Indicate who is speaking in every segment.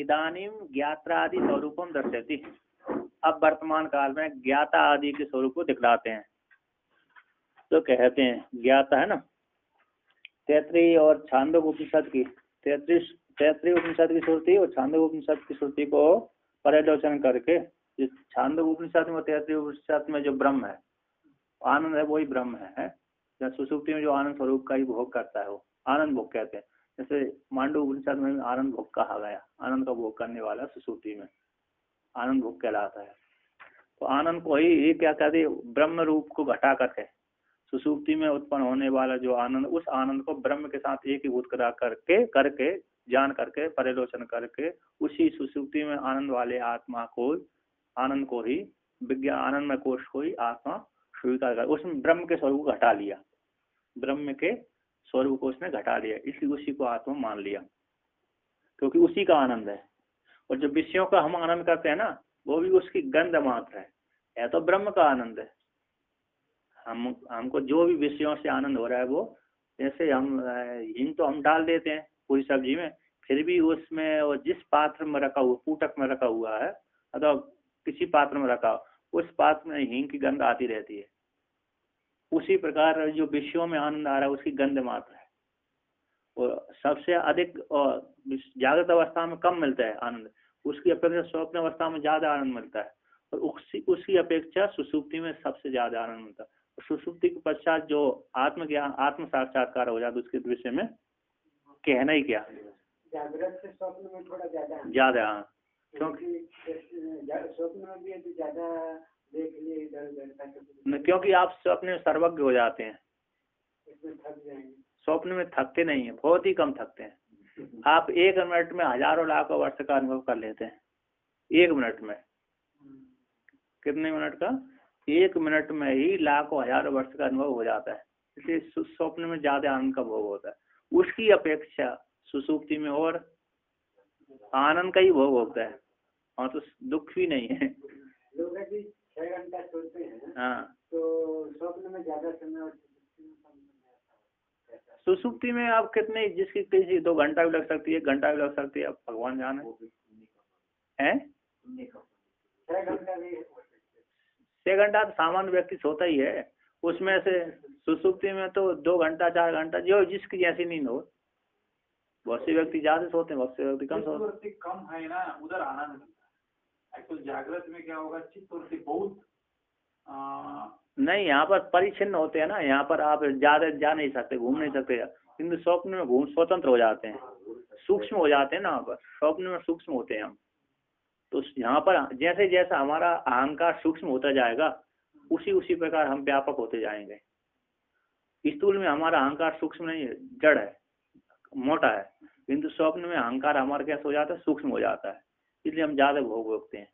Speaker 1: इदानीम ज्ञात्रादि स्वरूपम दर्शयति। अब वर्तमान काल में ज्ञाता आदि के स्वरूप को दिखलाते हैं। तो कहते हैं ज्ञाता है ना, तैत्रीय और छांदोग्य उपनिषद की तैत्रीय उपनिषद की श्रुति और छांदोग्य उपनिषद की श्रुति को पर्यालोचन करके, छांदोग्य उपनिषद में तैत्रीय उपनिषद में जो ब्रह्म है, आनंद है, वही ब्रह्म है। सुसुप्ति में जो आनंद स्वरूप का ही भोग करता है वो आनंद भोग कहते हैं। जैसे मांडव उपनिषद में आनंद भोग कहा गया, आनंद का भोग करने वाला सुसुप्ति में आनंद भोग कहलाता है। तो आनंद को ही क्या कहते हैं, ब्रह्म रूप को घटा करके सुसुप्ति में उत्पन्न होने वाला जो आनंद, उस आनंद को ब्रह्म के साथ एकीभूत करा करके जान करके पर्यालोचन करके उसी सुसुप्ति में आनंद वाले आत्मा को, आनंद को ही विज्ञान आनंदमय कोश को ही आत्मा स्वीकार कर, उसमें ब्रह्म के स्वरूप को घटा लिया, ब्रह्म के स्वरूप को उसने घटा लिया, इसलिए उसी को आत्मा मान लिया, क्योंकि उसी का आनंद है। और जो विषयों का हम आनंद करते हैं ना, वो भी उसकी गंध मात्र है तो ब्रह्म का आनंद है। हमको जो भी विषयों से आनंद हो रहा है, वो जैसे हम हिंग तो हम डाल देते हैं पूरी सब्जी में, फिर भी उसमें वो जिस पात्र में रखा हुआ, पूटक में रखा हुआ है अथवा किसी पात्र में रखा, उस पात्र में हिंग की गंध आती रहती है। उसी प्रकार जो विषयों में आनंद आ रहा है उसकी गंध मात्र है। और सबसे अधिक जागृत अवस्था में कम मिलता है आनंद, उसकी अपेक्षा स्वप्न अवस्था में ज्यादा आनंद मिलता है, और उसकी अपेक्षा सुसुप्ति में सबसे ज्यादा आनंद मिलता है। सुसुप्ति के पश्चात जो आत्मज्ञान, आत्म साक्षात्कार हो जाता है, उसके विषय में कहना ही क्या,
Speaker 2: जागृत से स्वप्न में थोड़ा
Speaker 1: ज्यादा। हाँ, क्योंकि
Speaker 2: स्वप्न में भी ज्यादा देख लिए इधर,
Speaker 1: क्योंकि आप स्वप्न में सर्वज्ञ हो जाते हैं,
Speaker 2: इसमें थक जाएंगे।
Speaker 1: स्वप्न में थकते नहीं है, बहुत ही कम थकते हैं। आप 1 मिनट में हजारों लाखों वर्ष का अनुभव कर लेते हैं। 1 मिनट में, कितने मिनट का, 1 मिनट में ही लाखों हजारों वर्ष का अनुभव हो जाता है। इसलिए स्वप्न में ज्यादा आनंद का भोग होता है। उसकी अपेक्षा सुसुप्ति में और आनंद का ही भोग होता है, और तो दुख भी नहीं है।
Speaker 2: लोग 6 घंटा सोते हैं,
Speaker 1: हाँ,
Speaker 2: तो स्वप्न में ज्यादा समय और
Speaker 1: सुसुप्ति में आप कितने, जिसकी किसी 2 घंटा भी लग सकती है, 1 घंटा भी लग सकती है, अब भगवान जाने है।
Speaker 2: 6 घंटा भी,
Speaker 1: 6 घंटा तो सामान्य व्यक्ति सोता ही है। उसमें से सुसुप्ति में तो 2 घंटा 4 घंटा, जो जिसकी जैसी नींद हो। बहुत से व्यक्ति ज्यादा सोते हैं, बहुत से व्यक्ति कम सोते हैं।
Speaker 3: कम है ना, उधर आनंद मिलता है। एक्चुअली जागृत में क्या होगा, चित्त बहुत
Speaker 1: नहीं, यहाँ पर परिच्छिन्न होते हैं ना, यहाँ पर आप ज्यादा जा नहीं सकते, घूम नहीं सकते, किंतु स्वप्न में घूम स्वतंत्र हो जाते हैं, सूक्ष्म हो जाते हैं ना। यहाँ पर स्वप्न में सूक्ष्म होते हैं हम। तो यहाँ पर जैसे जैसा हमारा अहंकार सूक्ष्म होता जाएगा, उसी प्रकार हम व्यापक होते जाएंगे। स्थूल में हमारा अहंकार सूक्ष्म नहीं है, जड़ है, मोटा है, किंतु स्वप्न में अहंकार हमारा कैसे हो जाता है, सूक्ष्म हो जाता है। इसलिए हम ज्यादा भोग भोगते हैं,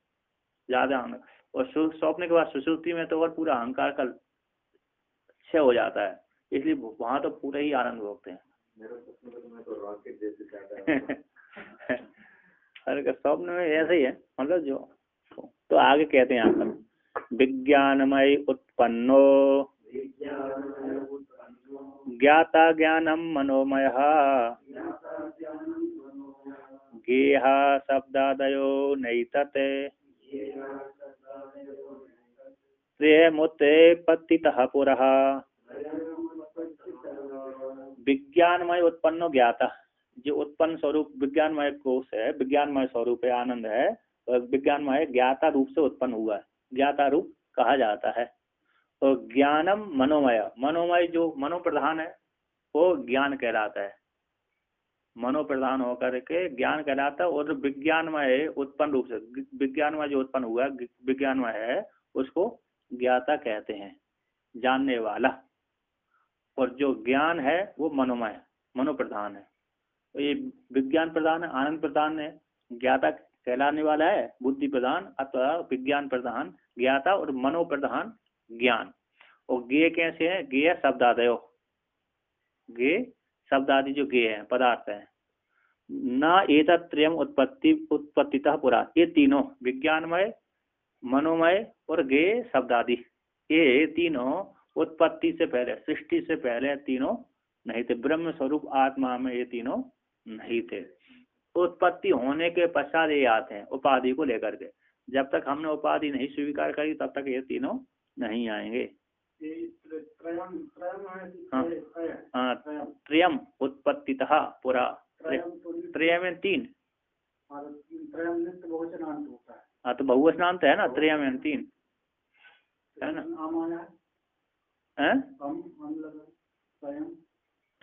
Speaker 1: ज्यादा आनंद। और स्वप्न के बाद सुसुप्ति में तो और पूरा अहंकार का क्षय हो जाता है, इसलिए वहां तो पूरा ही आनंद भोगते हैं। अरे स्वप्न में ऐसे ही है, मतलब जो तो आगे कहते हैं यहाँ पर, विज्ञानमय उत्पन्नो ज्ञाता ज्ञानम मनोमय गेह शब्दादयो नैतते प्रेमुते पतितः पुरः। विज्ञानमय उत्पन्नो ज्ञाता, जो उत्पन्न स्वरूप विज्ञानमय कोश है, विज्ञानमय स्वरूप है, आनंद है, विज्ञानमय ज्ञाता रूप से उत्पन्न हुआ है, ज्ञाता रूप कहा जाता है। और ज्ञानम मनोमय, मनोमय जो मनो प्रधान है वो ज्ञान कहलाता है, मनो प्रधान होकर के ज्ञान कहलाता है। और विज्ञानमय उत्पन्न रूप से, विज्ञानमय जो उत्पन्न हुआ विज्ञानमय है, उसको ज्ञाता कहते हैं, जानने वाला। और जो ज्ञान है वो मनोमय, मनो प्रधान है। तो ये विज्ञान प्रधान है, आनंद प्रधान है, ज्ञाता कहलाने वाला है, बुद्धि प्रधान अथवा विज्ञान प्रधान ज्ञाता, और मनो प्रधान ज्ञान। और गे कैसे है, गे शब्दादयो, गे शब्दादि जो गे है पदार्थ है। न एतत्रयम् उत्पत्तितः पुरा, ये तीनों विज्ञानमय, मनोमय और गे शब्दादि, ये तीनों उत्पत्ति से पहले, सृष्टि से पहले तीनों नहीं थे। ब्रह्म स्वरूप आत्मा में ये तीनों नहीं थे। उत्पत्ति होने के पश्चात ये आते हैं उपाधि को लेकर के। जब तक हमने उपाधि नहीं स्वीकार करी तब तक ये तीनों नहीं आएंगे। हाँ हाँ, त्रयम उत्पत्तितः पुरा, त्रय में तीन। हाँ तो बहुवचनांत है ना, त्रय में तीन है ना,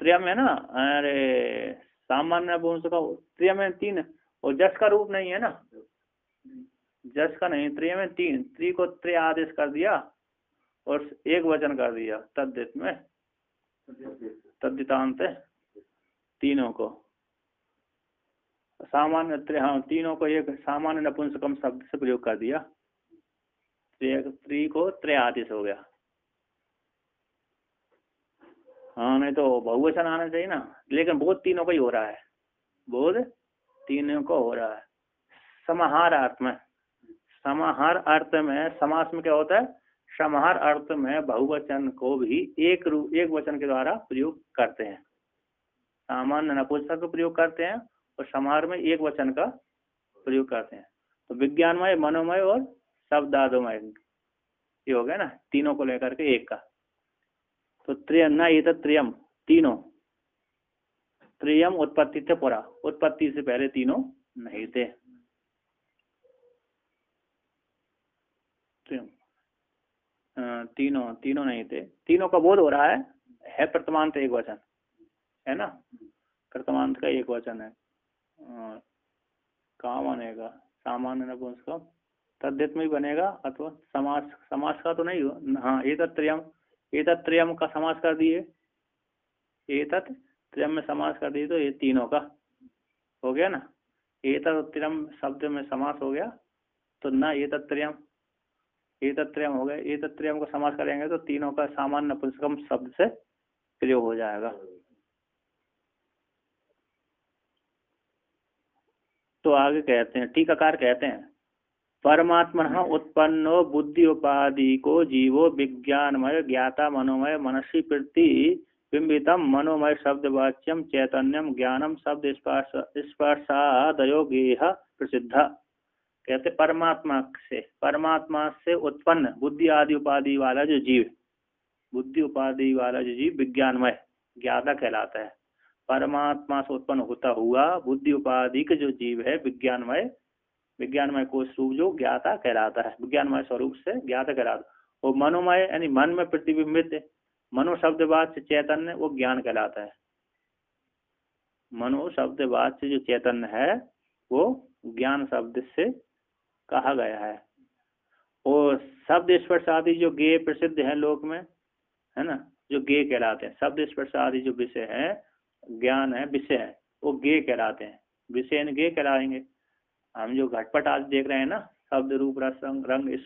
Speaker 1: त्रयम है ना। अरे सामान्य पुंस का त्रय में तीन, और जस का रूप नहीं है ना, जस का नहीं, त्रय में तीन, त्री को त्रय आदेश कर दिया और एक वचन कर दिया तद्धित में, तद्धितांत तीनों को सामान्य, हाँ तीनों को एक सामान्य नपुंसकम शब्द से प्रयोग कर दिया, त्री को त्रय आदेश हो गया। हाँ नहीं तो बहुवचन आना चाहिए ना, लेकिन बोध तीनों का ही हो रहा है, बोध तीनों को हो रहा है। समाहार अर्थ में, समाहार अर्थ में समास में क्या होता है, समाहार अर्थ में बहुवचन को भी एक वचन के द्वारा प्रयोग करते हैं। सामान्य नपुंसक का प्रयोग करते हैं और समाहार में एक वचन का प्रयोग करते हैं। तो विज्ञानमय, मनोमय और शब्दादमय, ये हो गया ना, तीनों को लेकर के एक का। तो त्रयम ना, ये तो त्रयम तीनों, त्रयम उत्पत्ति थे पुरा, उत्पत्ति से पहले तीनों नहीं थे। तीनों नहीं थे, तीनों का बोध हो रहा है प्रथमांत एक वचन है ना, प्रथमांत का एक वचन है। कहाँ बनेगा, सामान्य नपुंसक तद्धित में ही बनेगा, अथवा समास का तो नहीं हो। हाँ एतत् त्रयम का समास कर दिए, एतत् त्रयम में समास कर दिए तो ये तीनों का हो गया ना। एतत् त्रयम शब्द में समास हो गया तो न एतत् त्रयम, एतत् त्रयम हो गया, एतत् त्रयम को समास करेंगे तो तीनों का सामान्य नपुंसकम शब्द से प्रयोग हो जाएगा। तो आगे कहते हैं, टीकाकार कहते हैं, परमात्मा उत्पन्नो बुद्धि उपाधि को जीवो विज्ञानमय ज्ञाता मनोमय मनसी प्रति बिंबितम मनोमय शब्दवाच्यम चैतन्यम ज्ञानम शब्द स्पर्शादयो गेह प्रसिद्ध। कहते परमात्मा से उत्पन्न बुद्धि आदि उपाधि वाला जो जीव, बुद्धि उपाधि वाला जो जीव विज्ञानमय ज्ञाता कहलाता है। परमात्मा से उत्पन्न होता हुआ बुद्धि उपाधि के जो जीव है विज्ञानमय कोश रूप जो ज्ञाता कहलाता है, विज्ञानमय स्वरूप से ज्ञाता कहलाता है। वो मनोमय यानी मन में प्रतिबिंबित, मनो शब्दवाद से चैतन्य वो ज्ञान कहलाता है। मनो शब्दवाद से जो चैतन्य है वो ज्ञान शब्द से कहा गया है। और शब्द स्पर्श आदि जो गेय प्रसिद्ध है लोक में है ना, जो गेय कहलाते हैं, शब्द स्पर्श आदि जो विषय है, ज्ञान है, विषय है, वो गेय कहलाते हैं, विषय गेय कहलाएंगे। हम जो घटपट आदि देख रहे हैं ना, शब्द रूप रस रंग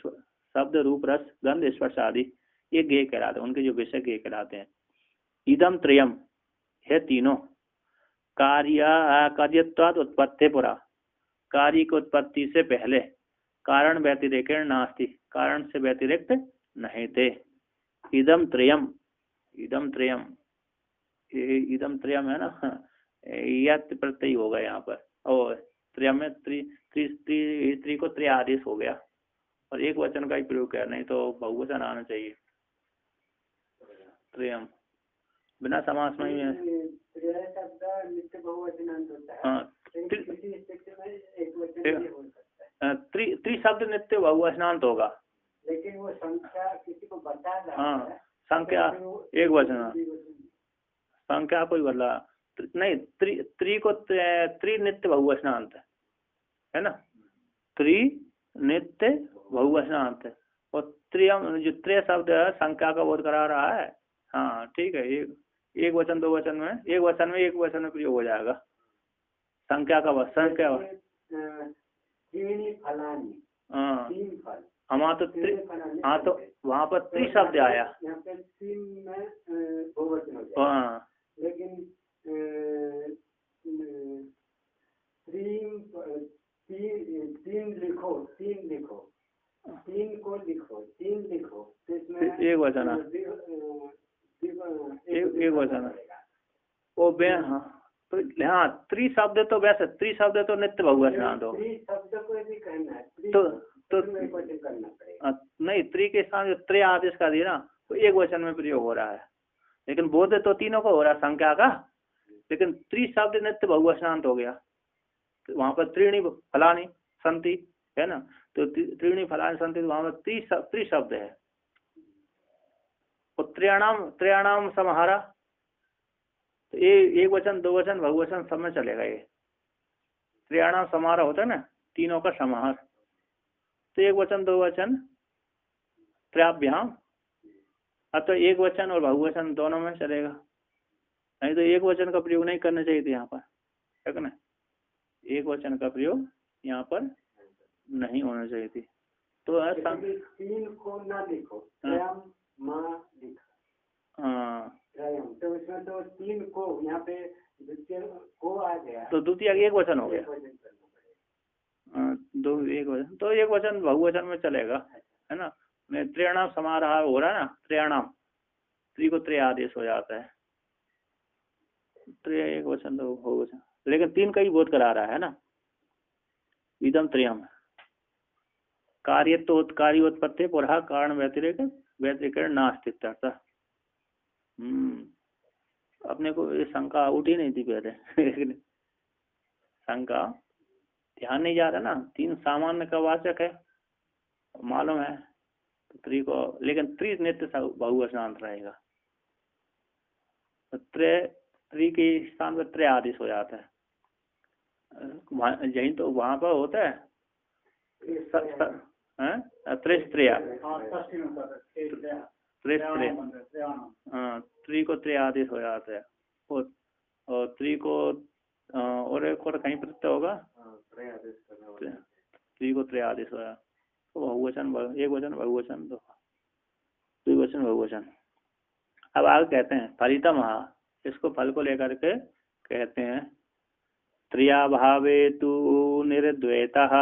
Speaker 1: शब्द रूप रस गंध स्पर्श आदि, ये गेय कहलाते हैं, उनके जो विषय गेय कहलाते हैं। इदम त्रयम है तीनों, कार्यत्वाद उत्पत्ति पुरा, कार्य की उत्पत्ति से पहले, कारण व्यतिरेक नास्ति, कारण से व्यतिरिक्त नहीं थे। इदम त्रयम, इदम त्रयम, इदम त्रयम है ना, यत प्रत्यय होगा यहाँ पर, और त्रयम में त्री को त्रय आदेश हो गया और एक वचन का ही प्रयोग किया, नहीं तो बहुवचन आना चाहिए। त्रयम बिना समास में ही है। हाँ, त्री शब्द नित्य बहुवचनांत होगा,
Speaker 2: लेकिन वो संख्या किसी को बता रहा है।
Speaker 1: हाँ संख्या एक वचन, संख्या कोई बदला नहीं, त्री को त्री नित्य बहुवचनांत है ना, त्री नित्य बहुवचनांत है। और त्रयम जो त्रय शब्द है संख्या का बोध करा रहा है। हाँ ठीक है, एक वचन दो वचन में, एक वचन में प्रयोग हो जाएगा संख्या का, बस संख्या। हाँ हमारा तो हाँ तो वहाँ पर त्री शब्द आया, हाँ
Speaker 2: लेकिन तीन लिखो तो इसमें
Speaker 1: एक वचन, एक वचन वो बे, हाँ तो हाँ त्रिशब्द तो वैसे त्रिशब्द तो नित्य बहुवचनांत हो।
Speaker 2: शब्द को यदि कहना है
Speaker 1: तो
Speaker 2: एक वचन करना पड़ेगा।
Speaker 1: नहीं, त्रि के स्थान जो त्रि आदेश का दिया ना तो एक वचन में प्रयोग हो रहा है, लेकिन बोध तो तीनों को हो रहा है संख्या का, लेकिन त्रिशब्द नित्य बहुवचनांत हो गया। तो वहां पर त्रीणी फलानी संति है ना, तो त्रीणी फलानी संति वहां पर त्रिशब्द है। और त्रयाणाम समाहारा, तो ये एक वचन दो वचन बहुवचन सब में चलेगा। ये त्रयाणाम समाहार होता है ना, तीनों का समाहार, तो एक वचन दो वचन त्रयाभ्याम, अब तो एक वचन और बहुवचन दोनों में चलेगा। नहीं तो एक वचन का प्रयोग नहीं करना चाहिए था यहाँ पर, है ना, एक वचन का प्रयोग यहाँ पर नहीं होना चाहिए थी। तो
Speaker 2: तीन को ना लिखो, त्रयम माँ लिखा।
Speaker 1: हाँ,
Speaker 2: तो इसमें तो तीन को यहाँ पे द्वितीय को आ गया,
Speaker 1: तो द्वितीय एक वचन हो गया। दो एक वचन, तो एक वचन बहुवचन में चलेगा, है ना। त्रयाणाम समारोह हो रहा है ना, त्रयाणाम, त्रि को त्रय आदेश हो जाता है, त्रय एक वचन तो बहुवचन, लेकिन तीन का ही बोध करा रहा है ना। इदम त्रयम कार्योत्पत्ति पुरः कारण व्यतिरेक नास्तित्व। अपने को ये शंका उठी नहीं थी पहले शंका ध्यान नहीं जा रहा ना, तीन सामान्य का वाचक है मालूम है, तो त्रि को, लेकिन त्रि नित्य बहुवचनांत रहेगा, तो त्रि के स्थान पर त्रय आदेश हो जाता है। यही तो वहां पर होता है त्रिस्त्रिया, त्रि को त्रय आदेश हो जाता है, और त्रि को और एक और कहीं प्रत्यय होगा, त्रि को त्रय आदेश हो जाता, तो बहुवचन एक वचन बहुवचन दो द्विवचन बहुवचन। अब आगे कहते हैं फलितम, इसको फल को लेकर के कहते हैं त्रियाभावे तु निर्द्वैतः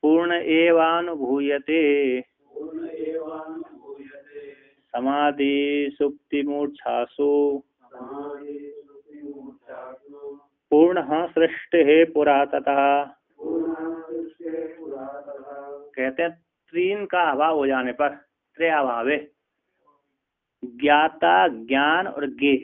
Speaker 1: पूर्ण एवानुभूयते समाधि सुप्ति मूर्छासु पूर्ण सृष्टि पुरातः। कहते हैं तीन का अभाव हो जाने पर, त्रयाभावे, ज्ञाता ज्ञान और गे,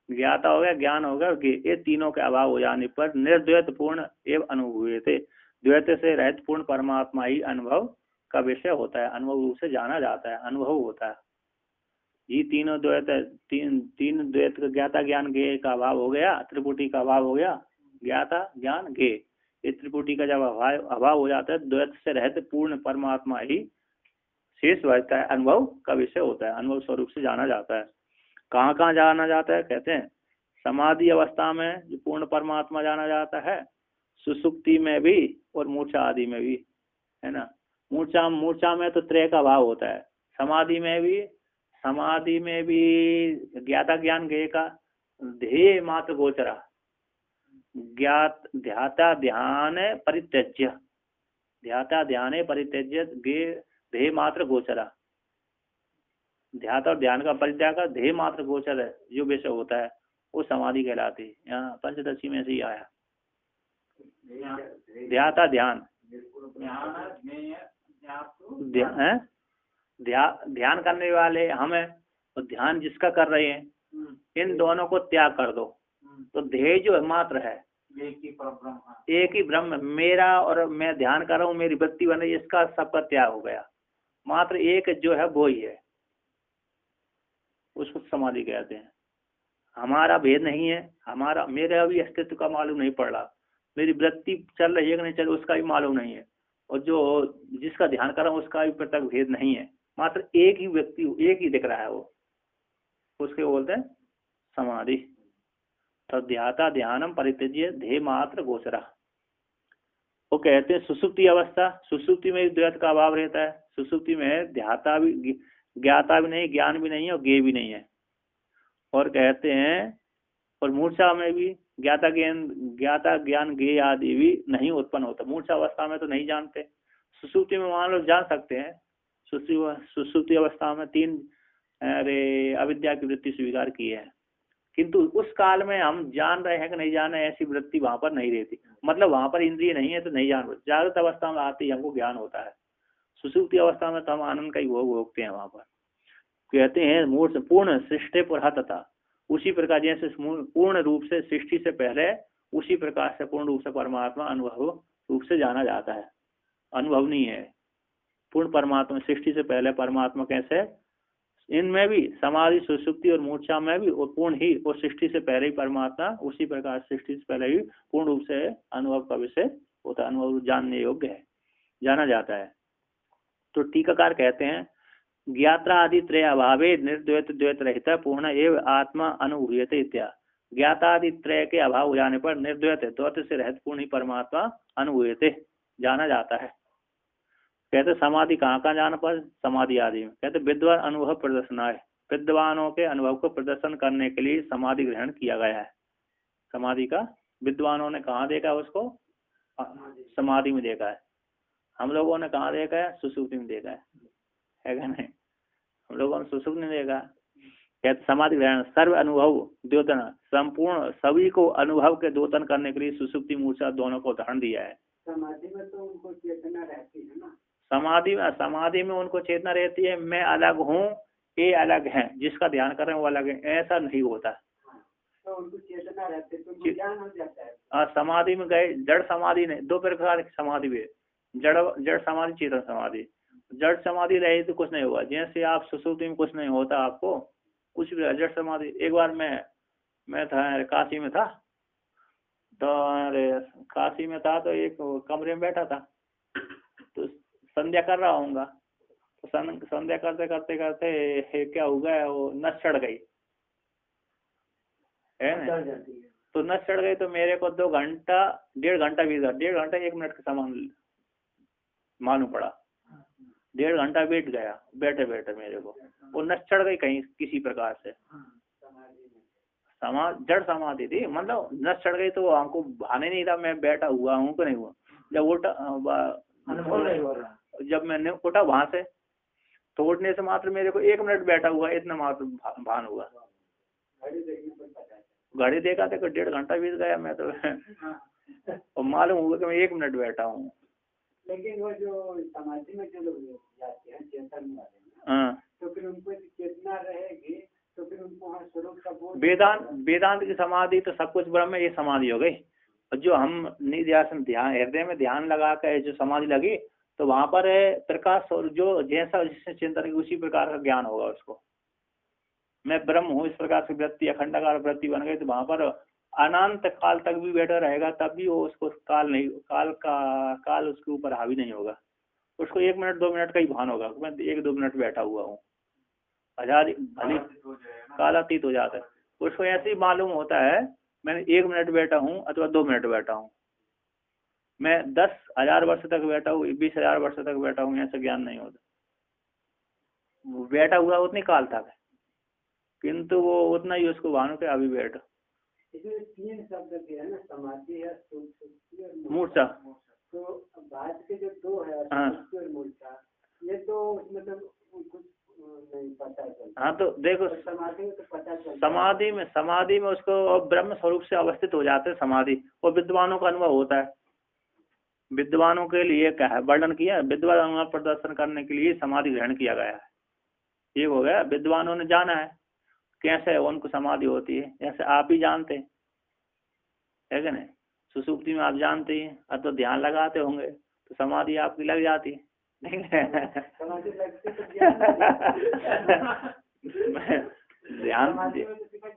Speaker 1: ज्ञाता हो गया ज्ञान हो गया और गे, ये तीनों के अभाव हो जाने पर निर्द्वैत पूर्ण एवं अनुभूय थे, द्वैत से रहित पूर्ण परमात्मा ही अनुभव का विषय होता है, अनुभव रूप से जाना जाता है, अनुभव होता है। ये तीनों द्वैत, तीन द्वैत का ज्ञाता ज्ञान गे का अभाव हो गया, त्रिपुटी का अभाव हो गया, ज्ञाता ज्ञान गे, ये त्रिपुटी का जब अभाव हो जाता है, द्वैत से रहित पूर्ण परमात्मा ही शेष बचता है, अनुभव का विषय होता है, अनुभव स्वरूप से जाना जाता है। कहाँ कहाँ जाना जाता है, कहते हैं समाधि अवस्था में जो पूर्ण परमात्मा जाना जाता है, सुसुप्ति में भी और मूर्छा आदि में भी, है ना। मूर्छा में तो त्रय का भाव होता है, समाधि में भी ज्ञाता ज्ञान गे का ध्येय मात्र गोचरा, ध्याता ध्यान परित्यज्य, ध्याता ध्यान परित्यज्य गे ध्येय मात्र गोचरा, ध्याता और ध्यान का परित्याग का ध्येय मात्र गोचर है जो विषय होता है, वो समाधि कहलाती है। यहाँ पंचदशी में से ही आया ध्याता ध्यान, ध्यान करने वाले हम हैं और ध्यान जिसका कर रहे हैं, इन दोनों को त्याग कर दो, तो ध्येय जो मात्र है एक ही ब्रह्म, मेरा और मैं ध्यान कर रहा हूँ, मेरी वृत्ति बन रही है, इसका सबका त्याग हो गया, मात्र एक जो है वो ही है, उसको समाधि कहते हैं। हमारा भेद नहीं है, हमारा मेरा भी अस्तित्व का मालूम नहीं पड़ रहा, मेरी वृत्ति चल रही है कि नहीं चल रही उसका भी मालूम नहीं है, और जो जिसका ध्यान कर रहा हूँ उसका भी पृथक भेद नहीं है, मात्र एक ही व्यक्ति एक ही दिख रहा है, वो उसके बोलते हैं समाधि। तो ध्याता ध्यानम परित्यज्य ध्येय मात्र गोचरा, वो कहते हैं सुसुप्ति अवस्था, सुसुप्ति में द्वैत का अभाव रहता है, सुसुप्ति में ध्याता भी ज्ञाता भी नहीं, ज्ञान भी नहीं है और गे भी नहीं है, और कहते हैं और मूर्छा में भी ज्ञाता ज्ञान गे आदि भी नहीं उत्पन्न होता, मूर्छा अवस्था में तो नहीं जानते, सुसुप्ति में मान लो जान सकते हैं, सुसुप्ति अवस्था में तीन अरे अविद्या की वृत्ति स्वीकार की है, किंतु उस काल में हम जान रहे हैं कि नहीं जान रहे हैं, ऐसी वृत्ति वहां पर नहीं रहती। मतलब वहां पर इंद्रिय नहीं है तो नहीं जान रहे। जागृत अवस्था में आते ही हमको ज्ञान होता है, सुषुप्ति अवस्था में तो हम आनंद का ही भोग भोगते हैं। वहां पर कहते हैं मूर्त पूर्ण सृष्टि पुरहतता, उसी प्रकार जैसे पूर्ण रूप से सृष्टि से पहले उसी प्रकार से पूर्ण रूप से परमात्मा अनुभव रूप से जाना जाता है। अनुभव नहीं है पूर्ण परमात्मा, सृष्टि से पहले परमात्मा कैसे, इनमें भी समाधि सुषुप्ति और मूर्छा में भी और पूर्ण ही, और सृष्टि से पहले ही परमात्मा उसी प्रकार सृष्टि से पहले ही पूर्ण रूप से अनुभव का विषय होता है, अनुभव जानने योग्य है, जाना जाता है। तो टीकाकार कहते हैं ज्ञात्रा आदि त्रय अभावे निर्द्वैत द्वैत रहित पूर्ण एवं आत्मा अनुभूयते इत्या। ज्ञाता आदि त्रय के अभाव हो जाने पर निर्द्वैत द्वैत से रहित पूर्ण ही परमात्मा अनुभूयते जाना जाता है। कहते समाधि कहाँ कहाँ जाना पर, समाधि आदि में। कहते विद्वान अनुभव प्रदर्शनाय, विद्वानों के अनुभव को प्रदर्शन करने के लिए समाधि ग्रहण किया गया है। समाधि का विद्वानों ने कहाँ देखा उसको, समाधि में देखा है। हम लोगों ने कहाँ देखा है, सुषुप्ति में देखा है क्या नहीं? हम लोगों ने सुषुप्ति में देखा। कहते समाधि ग्रहण सर्व अनुभव द्योतन, संपूर्ण सभी को अनुभव के द्योतन करने के लिए सुषुप्ति मूर्छा दोनों को उदाहरण दिया है।
Speaker 2: समाधि में तो उनको चेतना रहती है ना,
Speaker 1: समाधि में उनको चेतना रहती है, मैं अलग हूँ ये अलग है, जिसका ध्यान कर रहे हैं वो अलग है, ऐसा नहीं होता।
Speaker 2: तो उनको चेतना रहती है तो ज्ञान हो जाता है।
Speaker 1: समाधि में गए, जड़ समाधि नहीं, दो प्रकार की समाधि भी है, जड़ समाधि चेतन समाधि। जड़ समाधि रही तो कुछ नहीं होगा, जैसे आप सुसुप्ति में कुछ नहीं होता आपको कुछ भी। जड़ समाधि, एक बार मैं था काशी में था, तो काशी में था तो एक कमरे में बैठा था, तो संध्या कर रहा हूँगा, तो संध्या करते करते करते क्या हो गया, वो नस चढ़ गई है ना। तो नस चढ़ गई तो मेरे को 2 घंटा 1.5 घंटा बीत गया, 1.5 घंटा 1 मिनट का समान मालूम पड़ा। 1.5 घंटा बीत गया बैठे बैठे मेरे को, वो नस चढ़ गई कहीं किसी प्रकार से। जड़ समाधि थी, मतलब नस चढ़ गई तो हमको भाने नहीं था मैं बैठा हुआ हूँ कि नहीं हुआ। जब उठा, जब मैंने उठा वहां से, तो उठने से मात्र मेरे को 1 मिनट बैठा हुआ इतना मात्र भान हुआ। घड़ी देखा तो 1.5 घंटा बीत गया, मैं तो और मालूम हुआ कि मैं 1 मिनट बैठा हूँ।
Speaker 2: लेकिन वो जो समाधि में जो लोग जाते हैं चेतन वाले,
Speaker 1: हाँ,
Speaker 2: तो फिर उनको चेतना रहेगी तो फिर उनको वहाँ स्वरूप का बोध।
Speaker 1: वेदांत की समाधि तो सब कुछ ब्रह्म है, ये समाधि हो गई। और जो हम निध्यासन ध्यान हृदय में ध्यान लगा कर जो समाधि लगी, तो वहां पर प्रकाश और जो जैसा जिससे चिंतन उसी प्रकार का ज्ञान होगा उसको। मैं ब्रह्म हूँ इस प्रकार से वृत्ति अखंडाकार वृत्ति बन गई, तो वहां पर अनंत काल तक भी बैठा रहेगा, तब भी वो उसको काल उसके ऊपर हावी नहीं होगा। उसको 1 मिनट 2 मिनट का ही भान होगा, मैं 1-2 मिनट बैठा हुआ हूँ, आजादी भली कालातीत हो जाता है। उसको ऐसे ही मालूम होता है मैंने 1 मिनट बैठा हूँ अथवा 2 मिनट बैठा हूँ, मैं 10,000 वर्ष तक बैठा हूँ 20,000 वर्ष तक बैठा हूँ, ऐसा ज्ञान नहीं होता। बैठा हुआ उतनी काल तक, किंतु वो उतना ही उसको भानु के अभी बैठो।
Speaker 2: इसमें 3 शब्द दिया है ना, समाधि है, सुषुप्ति और
Speaker 1: मूर्छा।
Speaker 2: तो बाद के जो 2 है सुषुप्ति और मूर्छा, ये तो मतलब कुछ नहीं पता चलता।
Speaker 1: हाँ तो देखो
Speaker 2: समाधि में तो पता चलता,
Speaker 1: समाधि में उसको ब्रह्म स्वरूप से अवस्थित हो जाते हैं समाधि, और विद्वानों का अनुभव होता है। विद्वानों के लिए क्या है वर्णन किया, विद्वान अनुभव प्रदर्शन करने के लिए समाधि ग्रहण किया गया है। ये हो गया, विद्वानों ने जाना है कैसे उनको समाधि होती है, जैसे आप ही जानते है कि नहीं। सुसुप्ति में आप जानते हैं, अब तो ध्यान लगाते होंगे तो समाधि आपकी लग जाती है।
Speaker 2: समाधि लगती तो
Speaker 1: ध्यान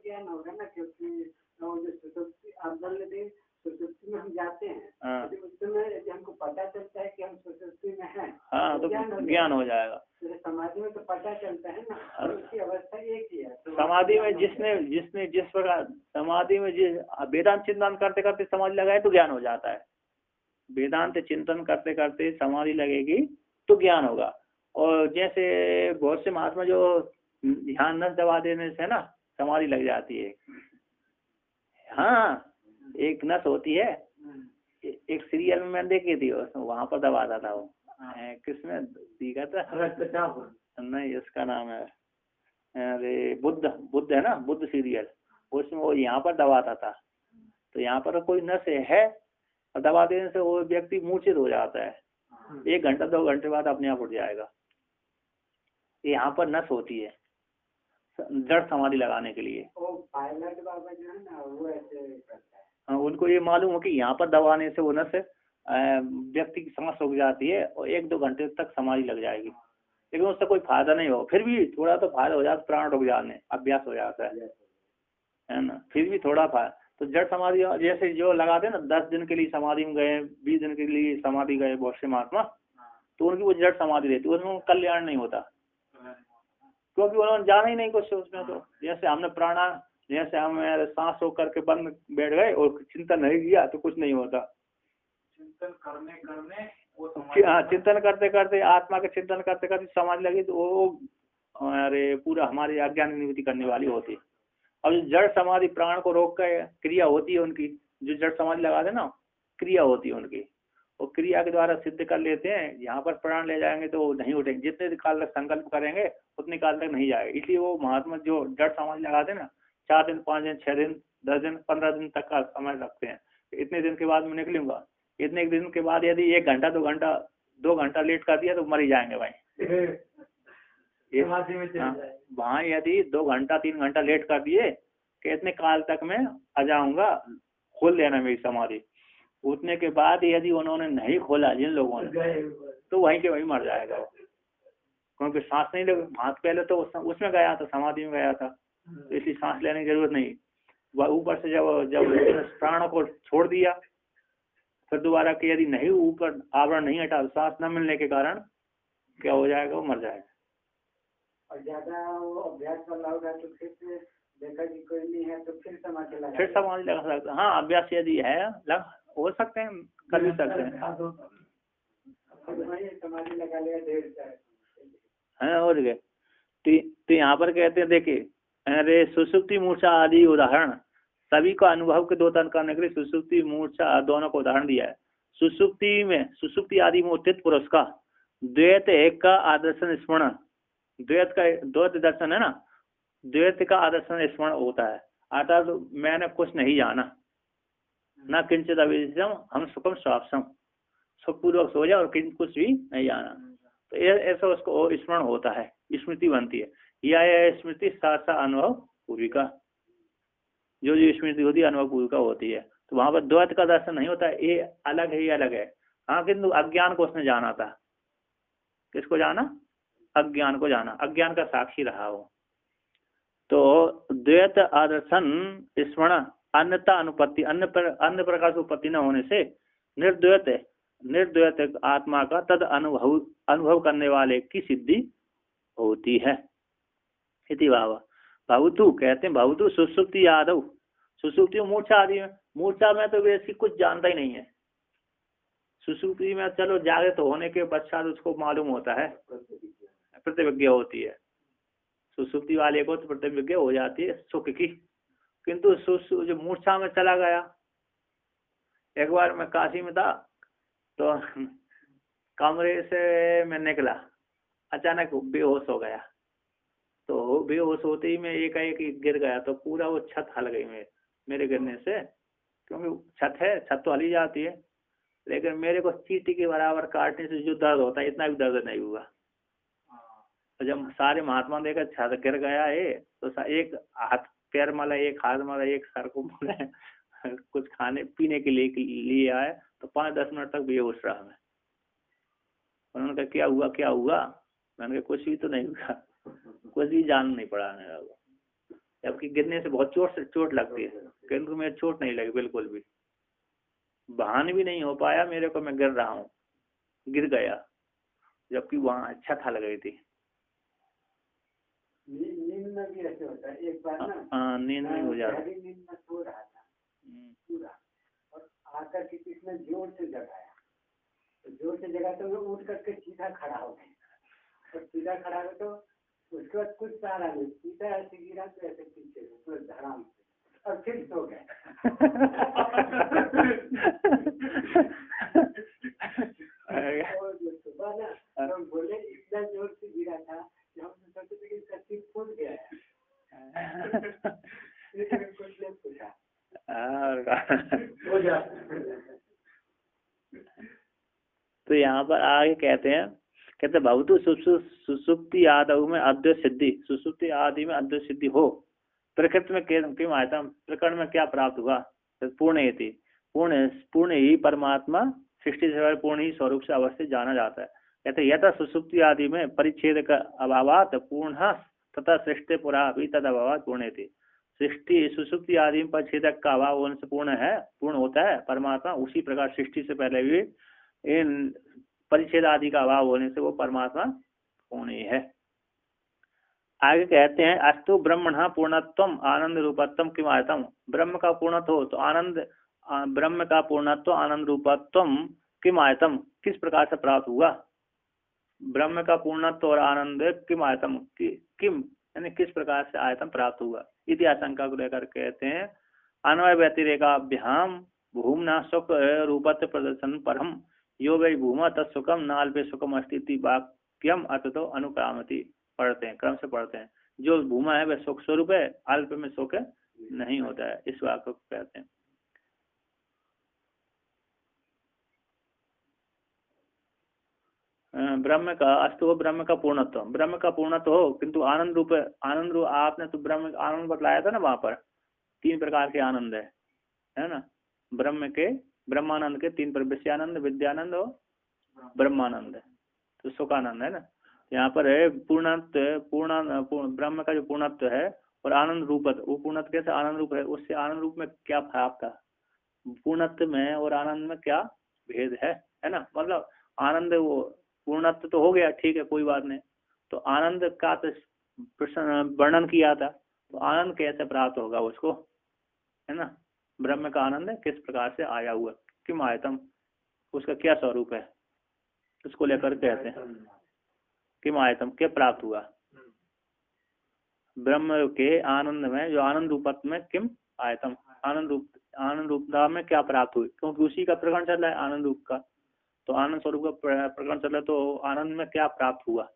Speaker 2: ज्ञान होगा ना, क्योंकि सुसुप्ति आप बोल रहे सुसुप्ति में हम जाते हैं, तो उस समय हमको पता चलता है कि हम सुसुप्ति में हैं।
Speaker 1: हाँ तो ज्ञान हो जाएगा।
Speaker 2: समाधि में तो पता चलता है ना, उसकी अवस्था एक ही है।
Speaker 1: समाधि में जिसने जिस प्रकार समाधि में जिस वेदांत चिंतन करते करते समाधि लगाए तो ज्ञान हो जाता है। वेदांत चिंतन करते करते समाधि लगेगी तो ज्ञान होगा। और जैसे बहुत से महात्मा जो ध्यान न दबा देने से ना समाधि लग जाती है। हाँ, एक नस होती है, एक सीरियल में मैंने देखी थी, वहां पर दबाता था वो, किसमें दिखा था नहीं, इसका नाम है अरे बुद्ध बुद्ध है ना, बुद्ध सीरियल, उसमें वो यहाँ पर दबाता था, तो यहाँ पर कोई नस है और दबा देने से वो व्यक्ति मूर्छित हो जाता है, 1 घंटा 2 घंटे बाद अपने आप उठ जाएगा। यहाँ पर नस होती है जड़ समाधि लगाने के लिए।
Speaker 2: वो पायलट बाबा जो है ना वो ऐसे करता है।
Speaker 1: हाँ, उनको ये मालूम हो कि यहाँ पर दबाने से वो नस व्यक्ति की सांस रुक जाती है और 1-2 घंटे तक समाधि लग जाएगी, लेकिन उससे कोई फायदा नहीं हो। फिर भी थोड़ा तो फायदा हो जाता, प्राण रुक जाने अभ्यास हो जाता है ना, फिर भी थोड़ा फायदा। तो जड़ समाधि जैसे जो लगाते हैं ना, 10 दिन के लिए समाधि में गए, 20 दिन के लिए समाधि गए बहुत से महात्मा, तो उनकी वो जड़ समाधि रहती है, उसमें कल्याण नहीं होता, क्योंकि उन्होंने जाना ही नहीं कुछ उसमें। तो जैसे हमने प्राणा, जैसे हम सांस रोक करके बंद बैठ गए और चिंतन नहीं किया तो कुछ नहीं होता।
Speaker 3: चिंतन करने करने
Speaker 1: हाँ, चिंतन करते करते, आत्मा के चिंतन करते करते समाधि लगी तो वो अरे पूरा हमारी अज्ञान निवृत्ति करने वाली होती है। अब जड़ समाधि प्राण को रोक कर क्रिया होती है उनकी, जो जड़ समाधि लगा दे ना, क्रिया होती है उनकी, वो क्रिया के द्वारा सिद्ध कर लेते हैं। यहाँ पर प्राण ले जाएंगे तो नहीं उठेंगे, जितने काल तक संकल्प करेंगे उतने काल तक नहीं जाएगा। इसलिए वो महात्मा जो जड़ समाधि लगाते ना, 4 दिन 5 दिन 6 दिन 10 दिन 15 दिन तक का समय रखते हैं। इतने दिन के बाद मैं निकलूंगा, इतने दिन के बाद यदि 1 घंटा 2 घंटा लेट कर दिया तो मर ही जाएंगे भाई। वहाँ यदि 2 घंटा 3 घंटा लेट कर दिए कि इतने काल तक मैं आ जाऊंगा, खोल देना मेरी समाधि, उतने के बाद यदि उन्होंने नहीं खोला जिन लोगों ने, तो वहीं के वहीं मर जाएगा वो, क्योंकि सांस नहीं लगे। हाथ पहले तो उसमें गया था, समाधि में गया था, तो इसलिए सांस लेने की जरूरत नहीं। वह ऊपर से जब प्राण को छोड़ दिया, फिर दोबारा कि यदि नहीं ऊपर आवरण नहीं हटा, सांस न मिलने के कारण क्या हो जाएगा, वो मर जाएगा।
Speaker 2: और ज्यादा वो अभ्यास वाला होगा तो फिर से देखा कि कोई नहीं है तो फिर समाधि लगा
Speaker 1: सकते। हाँ, अभ्यास यदि है हो सकते हैं, कर भी सकते हैं।
Speaker 2: समाधि लगा लिया ढेर सारा
Speaker 1: है और क्या। तो यहाँ पर कहते हैं, देखिए, अरे सुसुप्ति मूर्छा आदि उदाहरण सभी का अनुभव के 2 तन करने के लिए सुसुप्ति मूर्छा दोनों को उदाहरण दिया है। सुसुप्ति आदि में उत्थित पुरुष का द्वैत एक का आदर्शन स्मरण, द्वैत दर्शन है ना, द्वैत का आदर्शन स्मरण होता है, अर्थात तो मैंने कुछ नहीं जाना, न किंचित अविदितम हम सुखम स्वापसम, सुखपूर्वक सो जाए और कुछ भी नहीं जाना, तो ऐसा उसको स्मरण होता है, स्मृति बनती है। यह स्मृति साथ अनुभव पूर्विका, जो स्मृति होती है अनुभव पूर्विका होती है। तो वहां पर द्वैत का दर्शन नहीं होता है, ये अलग है, ये अलग है। हाँ, किंतु अज्ञान को उसने जाना था। किसको जाना? अज्ञान को जाना, अज्ञान का साक्षी रहा हो। तो द्वैत आदर्शन स्मरण अन्यता अनुपत्ति, अन्य प्रकार से उपत्ति न होने से निर्द्वैत आत्मा का तद अनुभव करने वाले की सिद्धि होती है। इति भावतु कहते हैं, भावतु सुसुप्ति आदौ, सुसुप्ति मूर्छा आदि में, मूर्छा में तो वैसी कुछ जानता ही नहीं है। सुसुप्ति में चलो जागृत होने के पश्चात उसको मालूम होता है, प्रतिविज्ञा होती है। सुसुप्ति वाले को तो प्रतिविज्ञा हो जाती है सुख की, किंतु जो मूर्छा में चला गया, एक बार मैं काशी में था तो कमरे से मैं निकला, अचानक बेहोश हो गया। तो बेहोश होते ही मैं एकाएक गिर गया, तो पूरा वो छत हल गई मेरे गिरने से, क्योंकि छत है, छत तो हली जाती है, लेकिन मेरे को चींटी के बराबर काटने से जो दर्द होता है, इतना भी दर्द नहीं हुआ। तो जब सारे महात्मा देखा छत गिर गया है, तो एक हाथ पैर मला, एक हाथ मला, एक सर को मला, कुछ खाने पीने के लिए आया, तो 5-10 मिनट तक बेहोश रहा मैं। उन्होंने कहा क्या हुआ? मैंने कहा कुछ भी तो नहीं हुआ, कुछ भी जान नहीं पड़ा मेरा को। जबकि गिरने से बहुत चोट लगती है, किंतु मेरे चोट नहीं लगी बिल्कुल भी, बहान भी नहीं हो पाया मेरे को, मैं गिर रहा हूँ, गिर गया, जबकि वहाँ छत हल गई थी।
Speaker 2: नींद में भी ऐसे होता है। एक बार ना,
Speaker 1: हाँ, नींद में हो जाता है।
Speaker 2: नींद में सो रहा था पूरा, और आकर के किसने जोर से जगाया, तो जोर से जगा तो मैं उठ करके सीधा खड़ा हो गया, और सीधा खड़ा हो तो उसके बाद कुछ सहारा नहीं, सीधा ऐसे गिरा तो ऐसे पीछे तो धड़ाम से, और फिर सो गए। सुबह ना हम बोले इतना जोर से गिरा था कि हम सोचते थे कि इसका सिर फूट गया है।
Speaker 1: तो यहाँ पर आगे कहते भवतु सुसुप्ति आदि में अद्वैत सिद्धि, सुसुप्ति आदि में अद्वैत सिद्धि हो, प्रकृति में किम आयतम, प्रकरण में क्या प्राप्त हुआ, पूर्ण पूर्ण ही परमात्मा सृष्टि से पूर्ण ही स्वरूप से अवस्थित जाना जाता है। कहते यथा सुसुप्ति आदि में परिच्छेद का अभावात पूर्ण तथा सृष्टि पुरा भी तद अभावात पूर्ण थी। सृष्टि सुसुप्ति आदि में परिच्छेदक का अभाव होने से पूर्ण होता है परमात्मा, उसी प्रकार सृष्टि से पहले भी इन परिच्छेद आदि का अभाव होने से वो परमात्मा पूर्ण ही है। आगे कहते हैं अस्तु ब्रह्मण पूर्णत्वम आनंद रूपत्वम किम आयतम, ब्रह्म का पूर्णत्व हो तो आनंद, ब्रह्म का पूर्णत्व आनंद रूपत्वम किम आयतम, किस प्रकार से प्राप्त हुआ, ब्रह्म का पूर्णत्व और आनंद किम आयतम, किम यानी किस प्रकार से आयतम प्राप्त हुआ। इति आशंका को लेकर कहते हैं अन्वय व्यतिरेकाभ्याम भूमना सुख रूपत्व प्रदर्शन परम यो वै भूमा तत्सुखम नाल्पे सुखम अस्ति वाक्यम अततो अनुक्रामति। पढ़ते हैं, क्रम से पढ़ते हैं। जो भूमा है वह सुख स्वरूप है, अल्प में सुख नहीं होता है, इस वाक्य को कहते हैं। ब्रह्म का अस्तु हो, ब्रह्म का पूर्णत्व, ब्रह्म का पूर्णत्व हो किंतु आनंद रूप आपने तो ब्रह्म आनंद बतलाया था ना, वहां पर 3 प्रकार के आनंद है ना, ब्रह्म के ब्रह्मानंद के 3 पर, विषयानंद, विद्यानंद और ब्रह्मानंद, तो सुखानंद है ना। यहाँ पर है पूर्णत्व, ब्रह्म का जो पूर्णत्व है और आनंद रूपत्व, वो पूर्णत्व कैसे आनंद रूप है, उससे आनंद रूप में क्या भाव था, पूर्णत्व में और आनंद में क्या भेद है ना। मतलब आनंद वो पूर्णत्व तो हो गया, ठीक है कोई बात नहीं, तो आनंद का तो वर्णन किया था, तो आनंद कैसे प्राप्त होगा उसको, है ना। ब्रह्म का आनंद किस प्रकार से आया हुआ, किम आयतम, उसका क्या स्वरूप है, उसको लेकर कहते हैं किम आयतम, क्या प्राप्त हुआ ब्रह्म के आनंद में, जो आनंद रूपत्व में किम आयतम, आनंद रूपता में क्या प्राप्त हुई, क्योंकि उसी का प्रकरण चल रहा है आनंद रूप का, तो आनंद स्वरूप का प्रकरण चल रहा है, तो आनंद में क्या प्राप्त हुआ।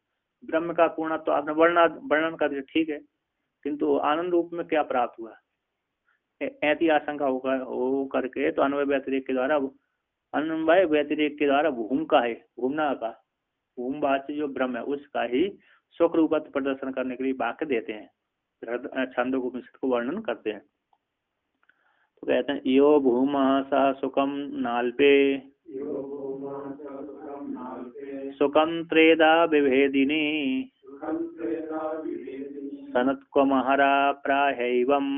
Speaker 1: ब्रह्म का पूर्ण तो आपने वर्णन कर दिया, ठीक है, किंतु आनंद रूप में क्या प्राप्त हुआ, ऐसी आशंका हो करके तो अन्वय व्यतिरेक के द्वारा भूम का है, भूमना का भूम वाच्य जो ब्रह्म है उसका ही सुख रूपत्व प्रदर्शन करने के लिए वाक्य देते हैं, छांदोग्योपनिषद को वर्णन करते हैं। तो कहते हैं यो भूमा सा सुखम नाल्पे सुखम त्रेदा विभेदिनी सनत्कुमहरा प्राहैवं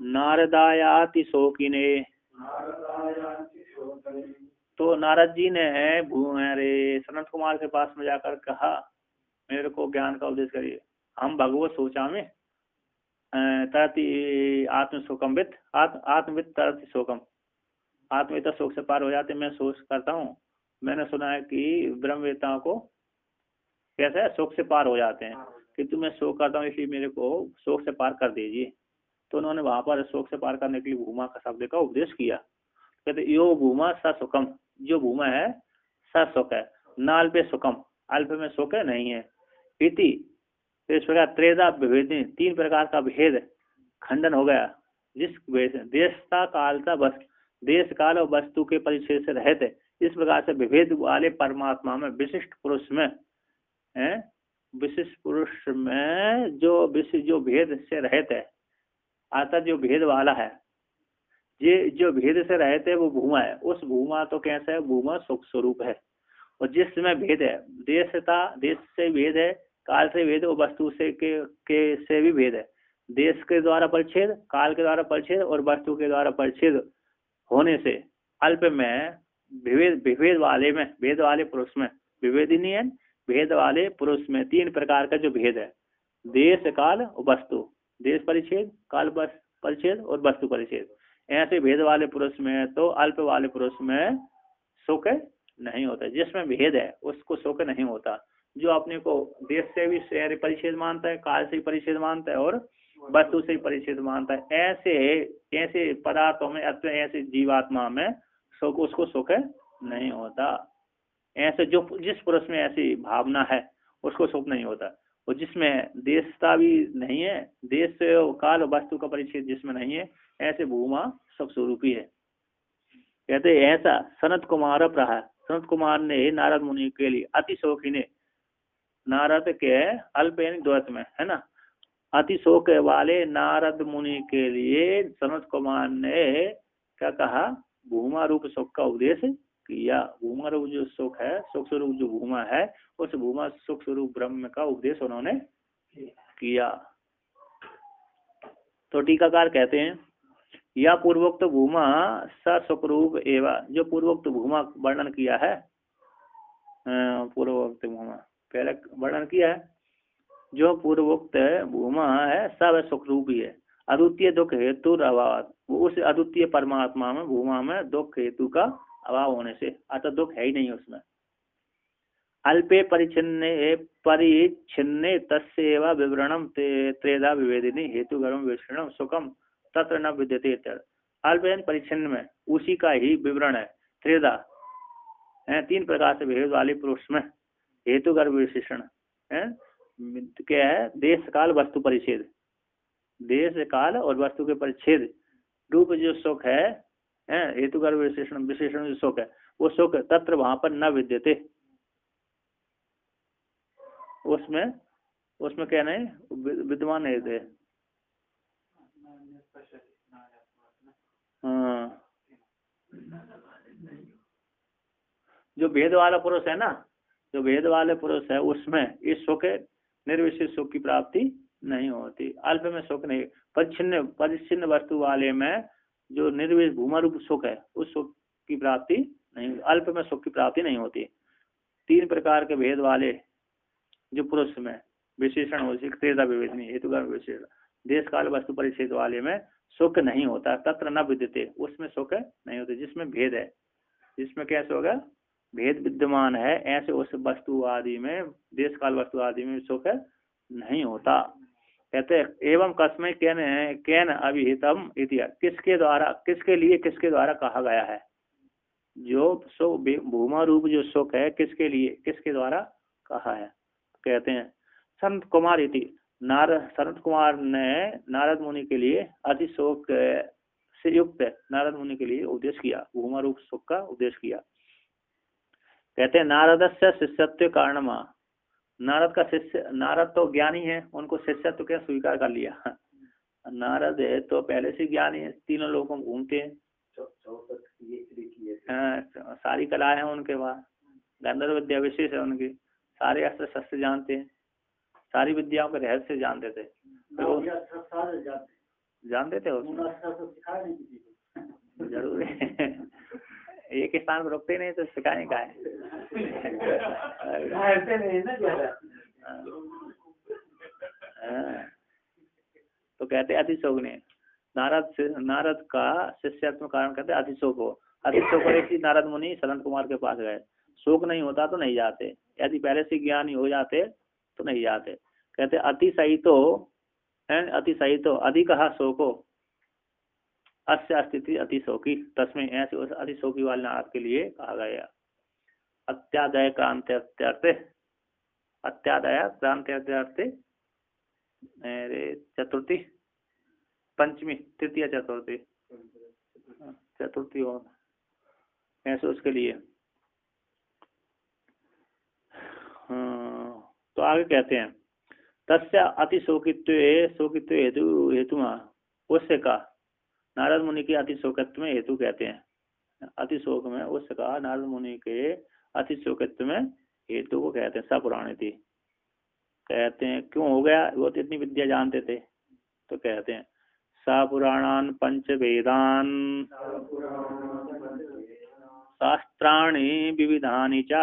Speaker 1: नारदायाति शोकिने। तो नारद जी ने अरे सनत कुमार के पास में जाकर कहा मेरे को ज्ञान का उपदेश करिए। हम भगवत सोचा में तरति आत्मशोकमवित आत्मवित तरति शोकम, आत्मवेता शोक से पार हो जाते, मैं सोच करता हूँ, मैंने सुना है कि ब्रह्मवेताओं को कैसा है शोक से पार हो जाते हैं, किंतु मैं शोक करता हूँ इसलिए मेरे को शोक से पार कर दीजिए। तो उन्होंने वहां पर शोक से पार करने के लिए भूमा का शब्द का उपदेश किया। कहते यो भूमा स सुखम, जो भूमा है स सुख है, नाल पे सुखम, अल्प में सुख नहीं है। इति इस प्रकार त्रेधा विभेदी, 3 प्रकार का भेद खंडन हो गया, जिस देशता कालता बस देश काल और वस्तु के परिचय से रहते, इस प्रकार से विभेद वाले परमात्मा में विशिष्ट पुरुष में विशिष्ट पुरुष में जो भेद से रहते है, अर्थात जो भेद वाला है, ये जो भेद से रहते है वो भूमा है। उस भूमा तो कैसा है, भूमा सुख स्वरूप है, और जिसमें भेद है, देश से भेद है, काल से भेद, और वस्तु से से भी भेद है। देश के द्वारा परिच्छेद, काल के द्वारा परिच्छेद और वस्तु के द्वारा परिच्छेद होने से अल्प में भेद वाले में, भेद वाले पुरुष में, विभेदिनी है, भेद वाले पुरुष में 3 प्रकार का जो भेद है, देश काल और वस्तु, देश परिच्छेद, काल परिच्छेद और वस्तु परिच्छेद, ऐसे भेद वाले पुरुष में तो अल्प वाले पुरुष में सुख नहीं होता। जिसमें भेद है उसको सुख नहीं होता। जो अपने को देश से भी परिच्छेद मानता है, काल से परिच्छेद मानता है और वस्तु से परिच्छेद मानता है, ऐसे पदार्थों में अथवा ऐसे जीवात्मा में सुख, उसको सुख नहीं होता। ऐसे जो जिस पुरुष में ऐसी भावना है उसको सुख नहीं होता। और जिसमें देशता भी नहीं है, देश काल वस्तु का परिच्छेद जिसमें नहीं है, ऐसे भूमा सुख स्वरूपी है। कहते ऐसा सनत कुमार प्रहा, सनत कुमार ने नारद मुनि के लिए अति शोकी ने, नारद के अल्प यानी द्वैत में है ना, अति शोक वाले नारद मुनि के लिए सनत कुमार ने क्या कहा, भूमा रूप सुख का उपदेश किया। भूमा रूप जो सुख है, सुख स्वरूप जो भूमा है, उस भूमा सुख स्वरूप ब्रह्म का उपदेश उन्होंने किया। तो टीकाकार कहते हैं या पूर्वोक्त भूमा स सुखरूप एवं, जो पूर्वोक्त भूमा वर्णन किया है, पूर्वोक्त भूमा पहले वर्णन किया है, जो पूर्वोक्त भूमा है सब सुखरूप ही है, अद्वितीय दुख हेतु अभाव, उस अद्वितीय परमात्मा में भूमा में दुख हेतु का अभाव होने से, अतः दुख है ही नहीं उसमें। अल्पे परिच्छिन्ने तस्यैव विवरणम त्रेधा विवेदिनी हेतु गर्म विषणम सुखम तत्र न विद्यते। अल्प परिच्छिन्न में उसी का ही विवरण है, त्रेधा है, 3 प्रकार से भेद वाले पुरुष में हेतु गर्भ विशेषण है, क्या है, देश काल वस्तु परिच्छेद, देश काल और वस्तु के परिच्छेद रूप जो सुख है, हेतु गर्भ विशेषण, विशेषण जो सुख है, वो सुख तत्र वहां पर न विद्यते, उसमें क्या नहीं विद्यमान नहीं थे। हाँ, जो भेद वाला पुरुष है ना, जो भेद वाले पुरुष है उसमें इस सुख निर्विशेष सुख की प्राप्ति नहीं होती। अल्प में सुख नहीं, परिच्छिन्न वस्तु वाले में जो निर्विशेष भूमा रूप सुख है, उस सुख की प्राप्ति नहीं, अल्प में सुख की प्राप्ति नहीं होती। 3 प्रकार के भेद वाले जो पुरुष में विशेषण हो, त्रेधा विवेचनी हेतु विशेषण, देश काल वस्तु परिच्छेद वाले में सुख नहीं होता, तत्र न विद्यते, उसमें सुख नहीं होते, जिसमें भेद है, जिसमें कैसे होगा, भेद विद्यमान है, ऐसे उस वस्तु आदि में, देश काल वस्तु आदि में सुख नहीं होता। कहते एवं कस्मै केन अभिहितम इति, किसके द्वारा, किसके लिए, किसके द्वारा कहा गया है, जो भूमा रूप जो सुख है किसके लिए, किसके द्वारा कहा है। कहते हैं संत कुमार इति, संत कुमार ने नारद मुनि के लिए अति शोक से युक्त नारद मुनि के लिए उपदेश किया, भूमा रूप सुख का उपदेश किया। कहते हैं नारदस्य शिष्यत्व कारणमा, नारद का शिष्य, नारद तो ज्ञानी है, उनको शिष्यत्व क्या स्वीकार कर लिया। नारद है तो पहले से ज्ञानी है, तीनों लोगों में घूमते हैं, सारी कला है उनके पास, गंधर्व विद्या विशेष है उनकी, सारे अस्त्र शस्त्र जानते हैं, सारी विद्याओं के रहस्य जानते थे, तो जानते थे जरूर एक स्थान पर रुकते नहीं तो सिखाने का है। तो कहते अतिशोक ने, नारद का शिष्यत्व कारण कहते अतिशोक हो, अतिशोक हो नारद मुनि सनत कुमार के पास गए, शोक नहीं होता तो नहीं जाते, यदि पहले से ज्ञानी हो जाते तो नहीं जाते। कहते अतिशयितो है, अतिशयितो अधिक शोको अस्य स्थिति अतिशोकी, तस्में ऐसे उस अतिशोकी वाले नारद के लिए कहा गया। अत्यादय क्रांत्यर्थे, अत्यादय क्रांत्यर्थे चतुर्थी पंचमी तृतीय चतुर्थी चतुर्थी हो ऐसे उसके लिए। तो आगे कहते हैं तस्य अति शोकित्व हेतु उससे का नारद मुनि के अति शोकत्व में हेतु कहते हैं, अति शोक में उससे का नारद मुनि के अति शोकत्व में हेतु को कहते हैं सपुराणी थी। कहते हैं क्यों हो गया, वो तो इतनी विद्या जानते थे, तो कहते हैं सपुराणान पंच वेदान शास्त्राणि विविधानि च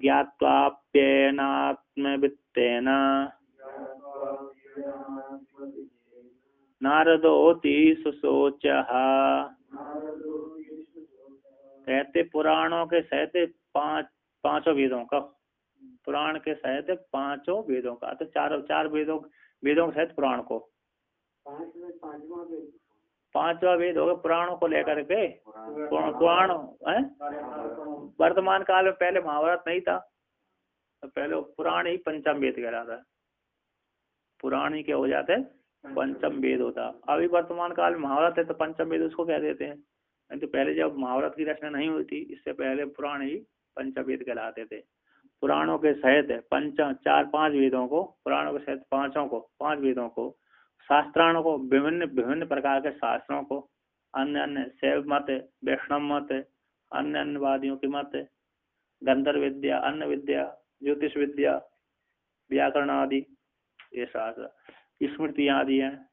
Speaker 1: ज्ञात्वाप्येनात्मवित्तेन नारदोति सुशोचः। कहते पुराणों के सहते पांचों वेदों का, पुराण के सहते पांचों वेदों का, तो चार वेदों के सहित पुराण को, पांचवा वेद होगा पुराणों को लेकर के। पुराण वर्तमान काल में पहले महाभारत नहीं था, तो पहले पुराण ही पंचम वेद कहलाता है, पुराण ही क्या हो जाते हैं पंचम वेद होता। अभी वर्तमान काल में महाभारत है तो पंचम वेद उसको कह देते हैं, नहीं तो पहले जब महाभारत की रचना नहीं हुई थी इससे पहले पुराण ही पंचवेद कहलाते थे। पुराणों के सहित चार पांच वेदों को, पुराणों के सहित पांच वेदों को, शास्त्राणों को, विभिन्न विभिन्न प्रकार के शास्त्रों को, अन्य अन्य शैव मत, वैष्णव मत, अन्य अन्य वादियों के मत, गंधर्व विद्या, अन्न विद्या, ज्योतिष विद्या, व्याकरण आदि, ये शास्त्र, स्मृतियां आदि हैं।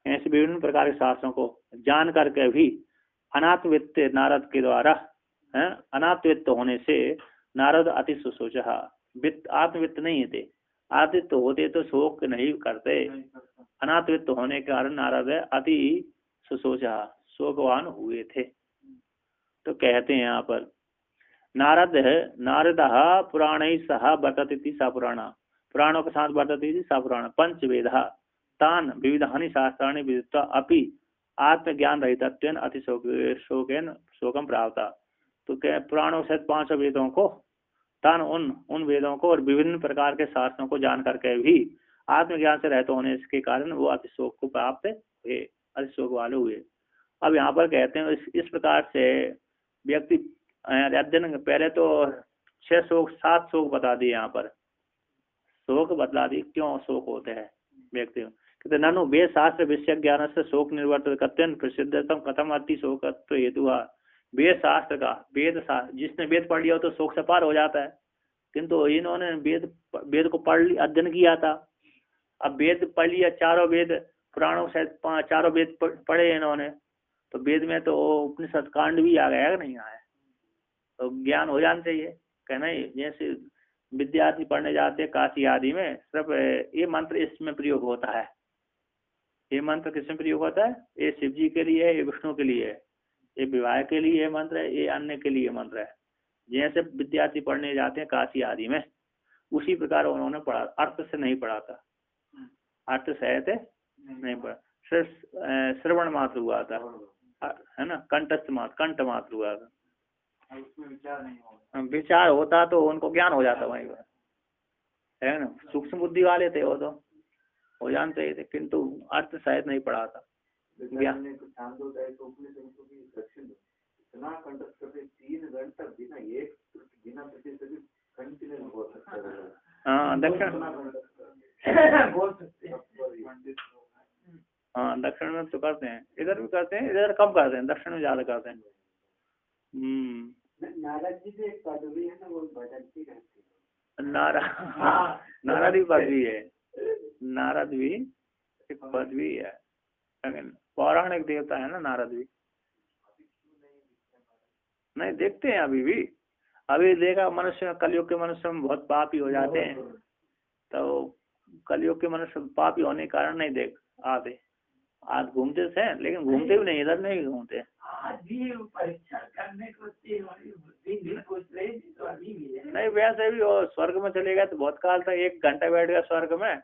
Speaker 1: ऐसे विभिन्न प्रकार के शास्त्रों को जान करके भी अनात्मवित्त नारद के द्वारा, अनात्मवित्त होने से नारद अति सुसोच, वित्त आत्मवित्त नहीं थे, आत्मवित्त होते तो शोक नहीं करते, अनात्मवित्त होने के कारण नारद अति सुसोच, शोकवान हुए थे। तो कहते हैं यहाँ पर नारद पुराण सह वर्तते सा पुराण, पुराणों के साथ वर्तते सा पुराण, पंचवेद तान विविधानि शास्त्राणि विदित्वा अपि आत्मज्ञान रहितत्वेन अति शोकम प्राप्ता। तो क्या पुराणों से पांचों वेदों को, तान उन वेदों को और विभिन्न प्रकार के शास्त्रों को जान करके भी आत्मज्ञान से रहित होने के कारण वो अति शोक को प्राप्त हुए, अति शोक वाले हुए। अब यहाँ पर कहते हैं इस प्रकार से व्यक्ति अध्ययन, पहले तो 6 शोक 7 शोक बता दिए, यहाँ पर शोक बतला दी क्यों शोक होते हैं व्यक्ति। कहते ननु वेद शास्त्र विषय ज्ञान से शोक निर्वर्तित कथन प्रसिद्धतम कथम अति शोकत्व हेतु। वेद शास्त्र का, जिसने वेद पढ़ लिया तो शोक से पार हो जाता है, किंतु इन्होंने वेद को पढ़ अध्ययन किया था, अब वेद पढ़ लिया, चारों वेद पुराणों से चारों वेद पढ़े इन्होंने, तो वेद में तो उपनिषद कांड भी आ गया नहीं आया, तो ज्ञान हो जाना चाहिए। कहना जैसे विद्यार्थी पढ़ने जाते हैं काशी आदि में, सिर्फ ये मंत्र इसमें प्रयोग होता है, ये मंत्र किसमें प्रयोग होता है, ये शिव जी के लिए है, ये विष्णु के लिए है, ये विवाह के लिए ये मंत्र है, ये अन्य के लिए मंत्र है। जैसे विद्यार्थी पढ़ने जाते हैं काशी आदि में, उसी प्रकार उन्होंने पढ़ा, अर्थ से नहीं पढ़ा था, अर्थ सहित नहीं पढ़ा, सिर्फ श्रवण मात्र हुआ था, है ना, कंठ मात्र हुआ था,
Speaker 3: उसमें विचार नहीं होगा,
Speaker 1: विचार होता तो उनको ज्ञान हो जाता वहीं पर, है ना, सूक्ष्म बुद्धि वाले थे वो तो हो जाना चाहिए थे, किंतु अर्थ शायद नहीं पढ़ा था। ज्ञान
Speaker 3: इतना कंठस्थ करते 3 घंटा बिना एक बिना कंटिन्यू बोल सकते हैं।
Speaker 1: हाँ दक्षिण
Speaker 3: बोल सकते हैं,
Speaker 1: हाँ दक्षिण में तो करते हैं, इधर भी करते हैं, इधर कम करते हैं, दक्षिण में ज्यादा करते हैं।
Speaker 2: नारद जी भी एक पदवी है ना, वो बदलती रहती है।
Speaker 1: नारद भी पदवी है, नारद भी एक पदवी है, पौराणिक देवता है ना नारद भी। नहीं देखते हैं अभी भी, अभी देखा मनुष्य, कलयुग के मनुष्य में बहुत पापी हो जाते हैं, तो कलयुग के मनुष्य पापी होने के कारण नहीं देख आते, आज घूमते थे लेकिन घूमते भी नहीं, इधर नहीं घूमते।
Speaker 3: आज भी परीक्षा करने को
Speaker 1: नहीं वैसे भी वो स्वर्ग में चले गए तो बहुत काल तक, 1 घंटा बैठ गया स्वर्ग में,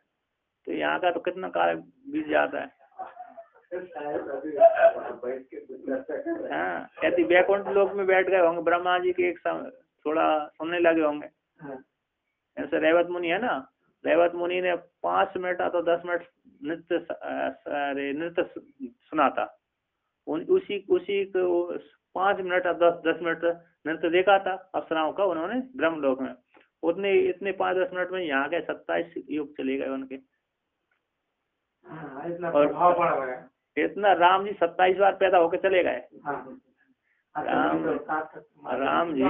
Speaker 1: तो यहाँ का तो कितना काल बीत जाता है। हाँ यदि वैकुंठ लोक में बैठ गए होंगे, ब्रह्मा जी के एक थोड़ा सुनने लगे होंगे, जैसे रेवत मुनि है ना, रेवत मुनि ने 5 मिनट तो 10 मिनट नृत्य सुना था, उसी को 5 मिनट और 10 मिनट नृत्य देखा था अप्सराओं का उन्होंने ब्रह्मलोक में, उतने इतने 5-10 मिनट में यहाँ के 27 युग चले गए उनके। और इतना राम जी 27 बार पैदा होकर चले गए। राम जी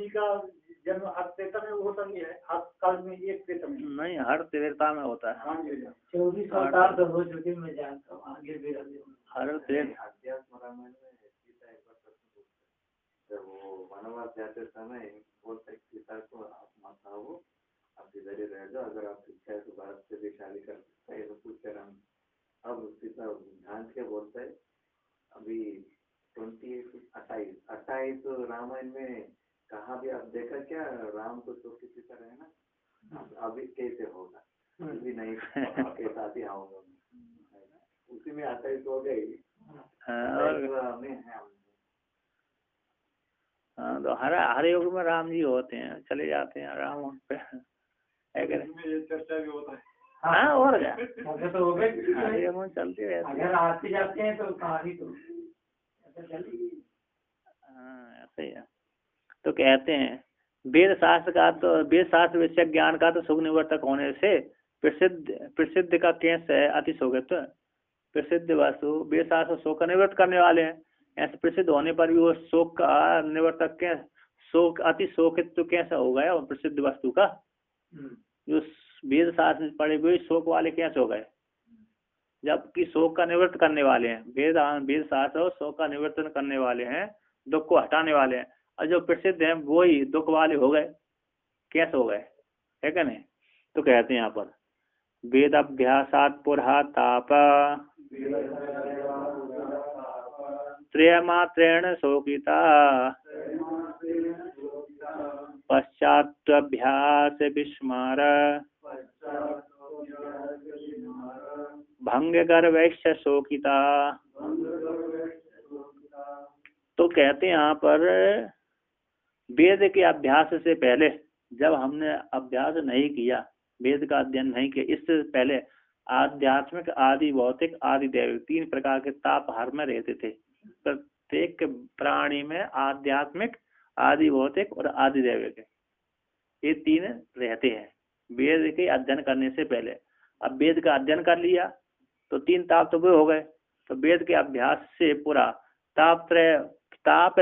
Speaker 2: का जन्म हर त्रेता में होता नहीं है, हर काल में एक त्रेता में
Speaker 1: नहीं, हर त्रेता में होता है।
Speaker 2: 24 अवतार तो हो चुके, मैं जानता हूँ, आगे भी
Speaker 1: हर त्रेता।
Speaker 3: जब वो वनवास जाते समय बोलते सीता को आप मत आओ, आप इधर ही रह जाओ, अगर आप इच्छा है तो भारत से भी शादी कर सकते हैं, तो पूछते राम। अब सीता ध्यान के बोलते है, अभी 28 रामायण में कहाँ भी आप देखा क्या, राम को छोटी सीता रहे ना, अभी कैसे होगा, अभी नहीं के साथ ही आऊंगा, उसी में 28 हो गई।
Speaker 1: हाँ तो हर युग में राम जी होते हैं, चले जाते हैं राम पे।
Speaker 3: इसमें ये चर्चा भी होता है,
Speaker 1: हाँ और क्या,
Speaker 2: ऐसे तो हो गए।
Speaker 1: आगे कौन चलती रहती है।
Speaker 2: अगर आते जाते हैं तो कहानी तो ऐसे चलेगी।
Speaker 1: हाँ ऐसे ही है। तो कहते हैं वेद शास्त्र विषय ज्ञान का तो सुख निवर्तक होने से प्रसिद्ध का केस है अतिशोकित्व। प्रसिद्ध वस्तु वेद शास्त्र शोक का निवृत्त करने वाले हैं, ऐसे प्रसिद्ध होने पर भी वो शोक का निवर्तक कैसे, शोक अति शोकित्व कैसा हो गया वो प्रसिद्ध वस्तु का। जो वेद शास्त्र में पढ़े हुए शोक वाले कैसे हो गए, जबकि शोक का निवृत्त करने वाले हैं। वेद शास्त्र शोक का निवर्तन करने वाले हैं, दुख को हटाने वाले हैं, और जो प्रसिद्ध हैं वो ही दुख वाले हो गए, कैसे हो गए, है क्या नहीं। तो कहते हैं यहाँ पर वेद अभ्यासात् पुरः ताप त्रयमात्रेण शोकिता पश्चात्भ्यास विस्मार भंग गर्वैश्च शोकिता। तो कहते हैं यहाँ पर वेद के अभ्यास से पहले, जब हमने अभ्यास नहीं किया, वेद का अध्ययन नहीं किया, इससे पहले आध्यात्मिक आदि भौतिक आदि दैविक 3 प्रकार के ताप हर में रहते थे। प्रत्येक प्राणी में आध्यात्मिक आदि भौतिक और आदि दैविक ये 3 रहते हैं वेद के अध्ययन करने से पहले। अब वेद का अध्ययन कर लिया तो 3 ताप तो वे हो गए। तो वेद के अभ्यास से पूरा ताप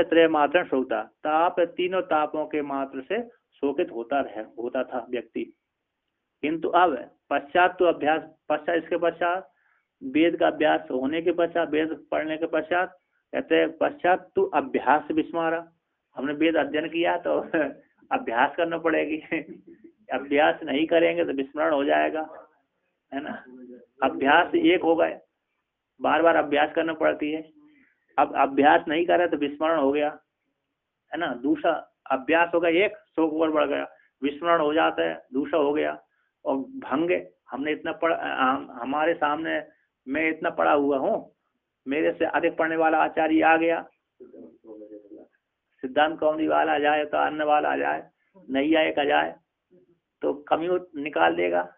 Speaker 1: त्रय मात्र शोकता, ताप 3 तापों के मात्र से शोकित होता था व्यक्ति। किंतु अब पश्चात इसके पश्चात वेद का अभ्यास होने के पश्चात, वेद पढ़ने के पश्चात कहते हैं पश्चात तू अभ्यास विस्मारा, हमने वेद अध्ययन किया तो अभ्यास करना पड़ेगी। अभ्यास नहीं करेंगे तो विस्मरण हो जाएगा, है ना। अभ्यास एक हो गए, बार बार अभ्यास करना पड़ती है। अब अभ्यास नहीं करे तो विस्मरण हो गया, है ना। दूसरा अभ्यास हो गया, एक शोक और बढ़ गया, विस्मरण हो जाता है, दूसरा हो गया। और भंग, हमने इतना हमारे सामने मैं इतना पढ़ा हुआ हूँ, मेरे से अधिक पढ़ने वाला आचार्य आ गया, सिद्धांत कौमुदी वाला आ जाए, तो अन्न वाला आ जाए, नैया एक आ जाए तो कमी निकाल देगा,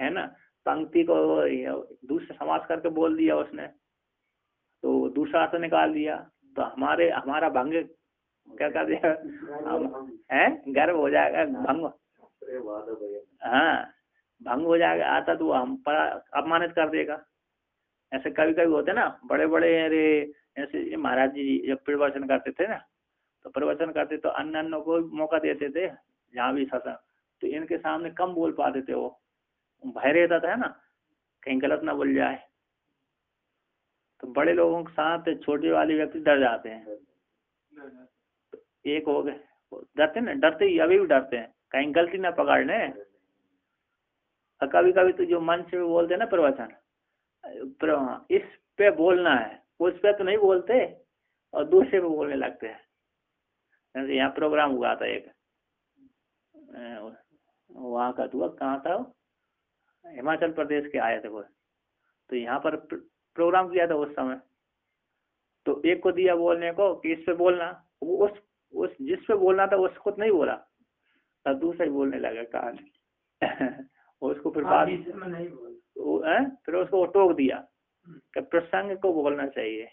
Speaker 1: है ना। पंक्ति को दूसरा समास करके बोल दिया उसने तो दूसरा अर्थ निकाल दिया, तो हमारा भंग क्या कर दिया, है गर्व हो जाएगा, भंग, हाँ भंग हो जाएगा। आता तो हम पर अपमानित कर देगा। ऐसे कभी कभी होते ना बड़े बड़े, अरे ऐसे महाराज जी जब प्रवचन करते थे ना, तो प्रवचन करते तो अन्य को मौका देते थे जहाँ भी सत्संग, तो इनके सामने कम बोल पाते थे, वो भय रहता था, है ना, कहीं गलत ना बोल जाए। तो बड़े लोगों के साथ छोटे वाले व्यक्ति डर जाते हैं। तो एक हो गए, डरते ना, डरते ही अभी भी डरते हैं कहीं गलती ना पकड़ लें। और कभी कभी तो जो मन से बोलते हैं ना प्रवचन, इस पे बोलना है, उस पे तो नहीं बोलते और दूसरे पे बोलने लगते हैं। यहाँ प्रोग्राम हुआ था एक, वहाँ का हुआ, कहाँ था, हिमाचल प्रदेश के आए थे वो, तो यहाँ पर प्रोग्राम किया था उस समय। तो एक को दिया बोलने को कि इस पे बोलना, वो उस जिस पे बोलना था उसको तो नहीं बोला, तब दूसरा ही बोलने लगा कहानी। उसको फिर बाद फिर उसको टोक दिया कि प्रसंग को बोलना चाहिए।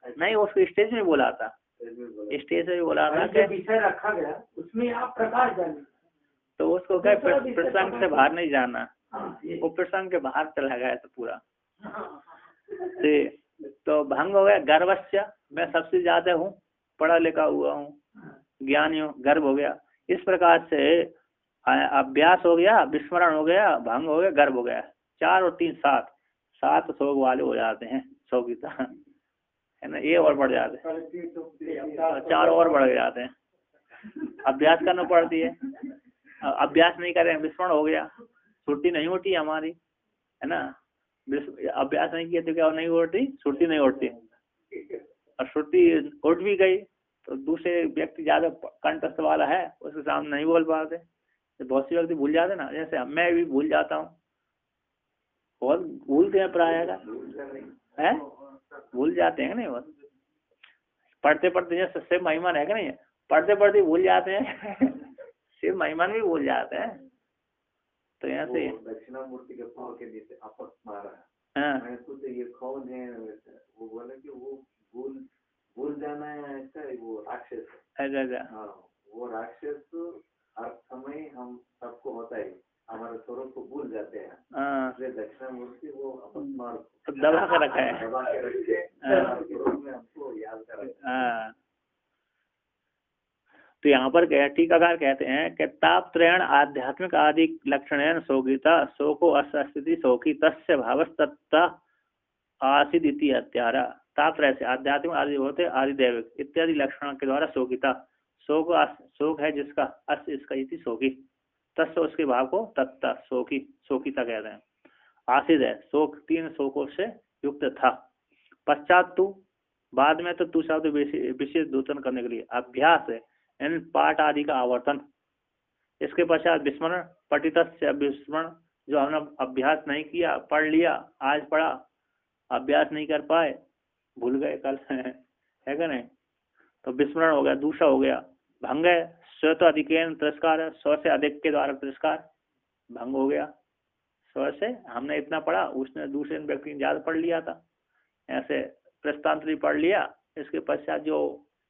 Speaker 1: नहीं, उसको स्टेज में बोला था, स्टेज में बोला था कि
Speaker 2: विषय रखा गया उसमें आप प्रकाश डालें,
Speaker 1: तो उसको क्या प्रसंग से बाहर नहीं जाना, वो प्रसंग के बाहर चला गया था पूरा। तो भंग हो गया गर्वस्य, मैं सबसे ज्यादा हूँ, पढ़ा लिखा हुआ हूँ, ज्ञानी हूँ, गर्व हो गया। इस प्रकार से अभ्यास हो गया, विस्मरण हो गया, भंग हो गया, गर्व हो गया। 4 और 3 7 शोक वाले हो जाते हैं, शोकिता, है ना। ये और बढ़ जाते हैं, 4 और बढ़ जाते हैं। अभ्यास करना पड़ती है, अभ्यास नहीं करें विस्मरण हो गया, छुट्टी नहीं होती हमारी, है ना। अभ्यास नहीं किया तो क्या नहीं उठती, छुट्टी नहीं उठती, और छुट्टी उठ भी गई तो दूसरे व्यक्ति ज्यादा कंठस्थ वाला है उसके सामने नहीं बोल पाते। तो बहुत से व्यक्ति भूल जाते ना, जैसे मैं भी भूल जाता हूँ, बहुत भूलते हैं प्राय भूल जाते हैं नहीं, बहुत पढ़ते पढ़ते जैसे महिमा है कि नहीं, पढ़ते पढ़ते भूल जाते हैं शिव महिमा भी भूल जाते हैं। तो यहाँ से
Speaker 3: दक्षिणामूर्ति के पाँव के नीचे आपस मारा।
Speaker 1: हाँ
Speaker 3: मैं पूछे ये कौन है, वो बोला कि वो भूल जाना है, ऐसा वो राक्षस है।
Speaker 1: अच्छा
Speaker 3: हाँ, वो राक्षस हर समय हम सबको होता है, हमारे स्वरूप को भूल जाते हैं।
Speaker 1: हाँ
Speaker 3: इसलिए दक्षिणामूर्ति वो आपस मार
Speaker 1: दबा के रखा है।
Speaker 3: दबा के रखे, हमारे स्वरूप में हमको याद करा।
Speaker 1: हाँ तो यहाँ पर टीकाकार कहते हैं कि तापत्रयण आध्यात्मिक आदि लक्षण शोगिता शोको अस्थिति शोकी तस्य भावस्तत्ता आसिदिति हत्यारा। तापत्रय से आध्यात्मिक आदि होते आदि दैविक इत्यादि लक्षणों के द्वारा शोकिता शोक है जिसका अस इसका इति शोकी तस्य उसके भाव को तत्ता शोकी शोकिता कहते हैं। आसिद है शोक 3 शोकों से युक्त था। पश्चात तू बाद में तो तू शब्द विशेष दूतन करने के लिए अभ्यास है इन पाठ आदि का आवर्तन। इसके पश्चात विस्मरण पठित से विस्मरण जो हमने अभ्यास नहीं किया पढ़ लिया आज पढ़ा अभ्यास नहीं कर पाए भूल गए कल है क्या नहीं तो विस्मरण हो गया दूसरा हो गया भंग है स्व तो अधिक तिरस्कार है स्व से अधिक के द्वारा तिरस्कार भंग हो गया। स्व से हमने इतना पढ़ा उसने दूसरे व्यक्ति ने ज्यादा पढ़ लिया था ऐसे प्रस्तांतरी पढ़ लिया। इसके पश्चात जो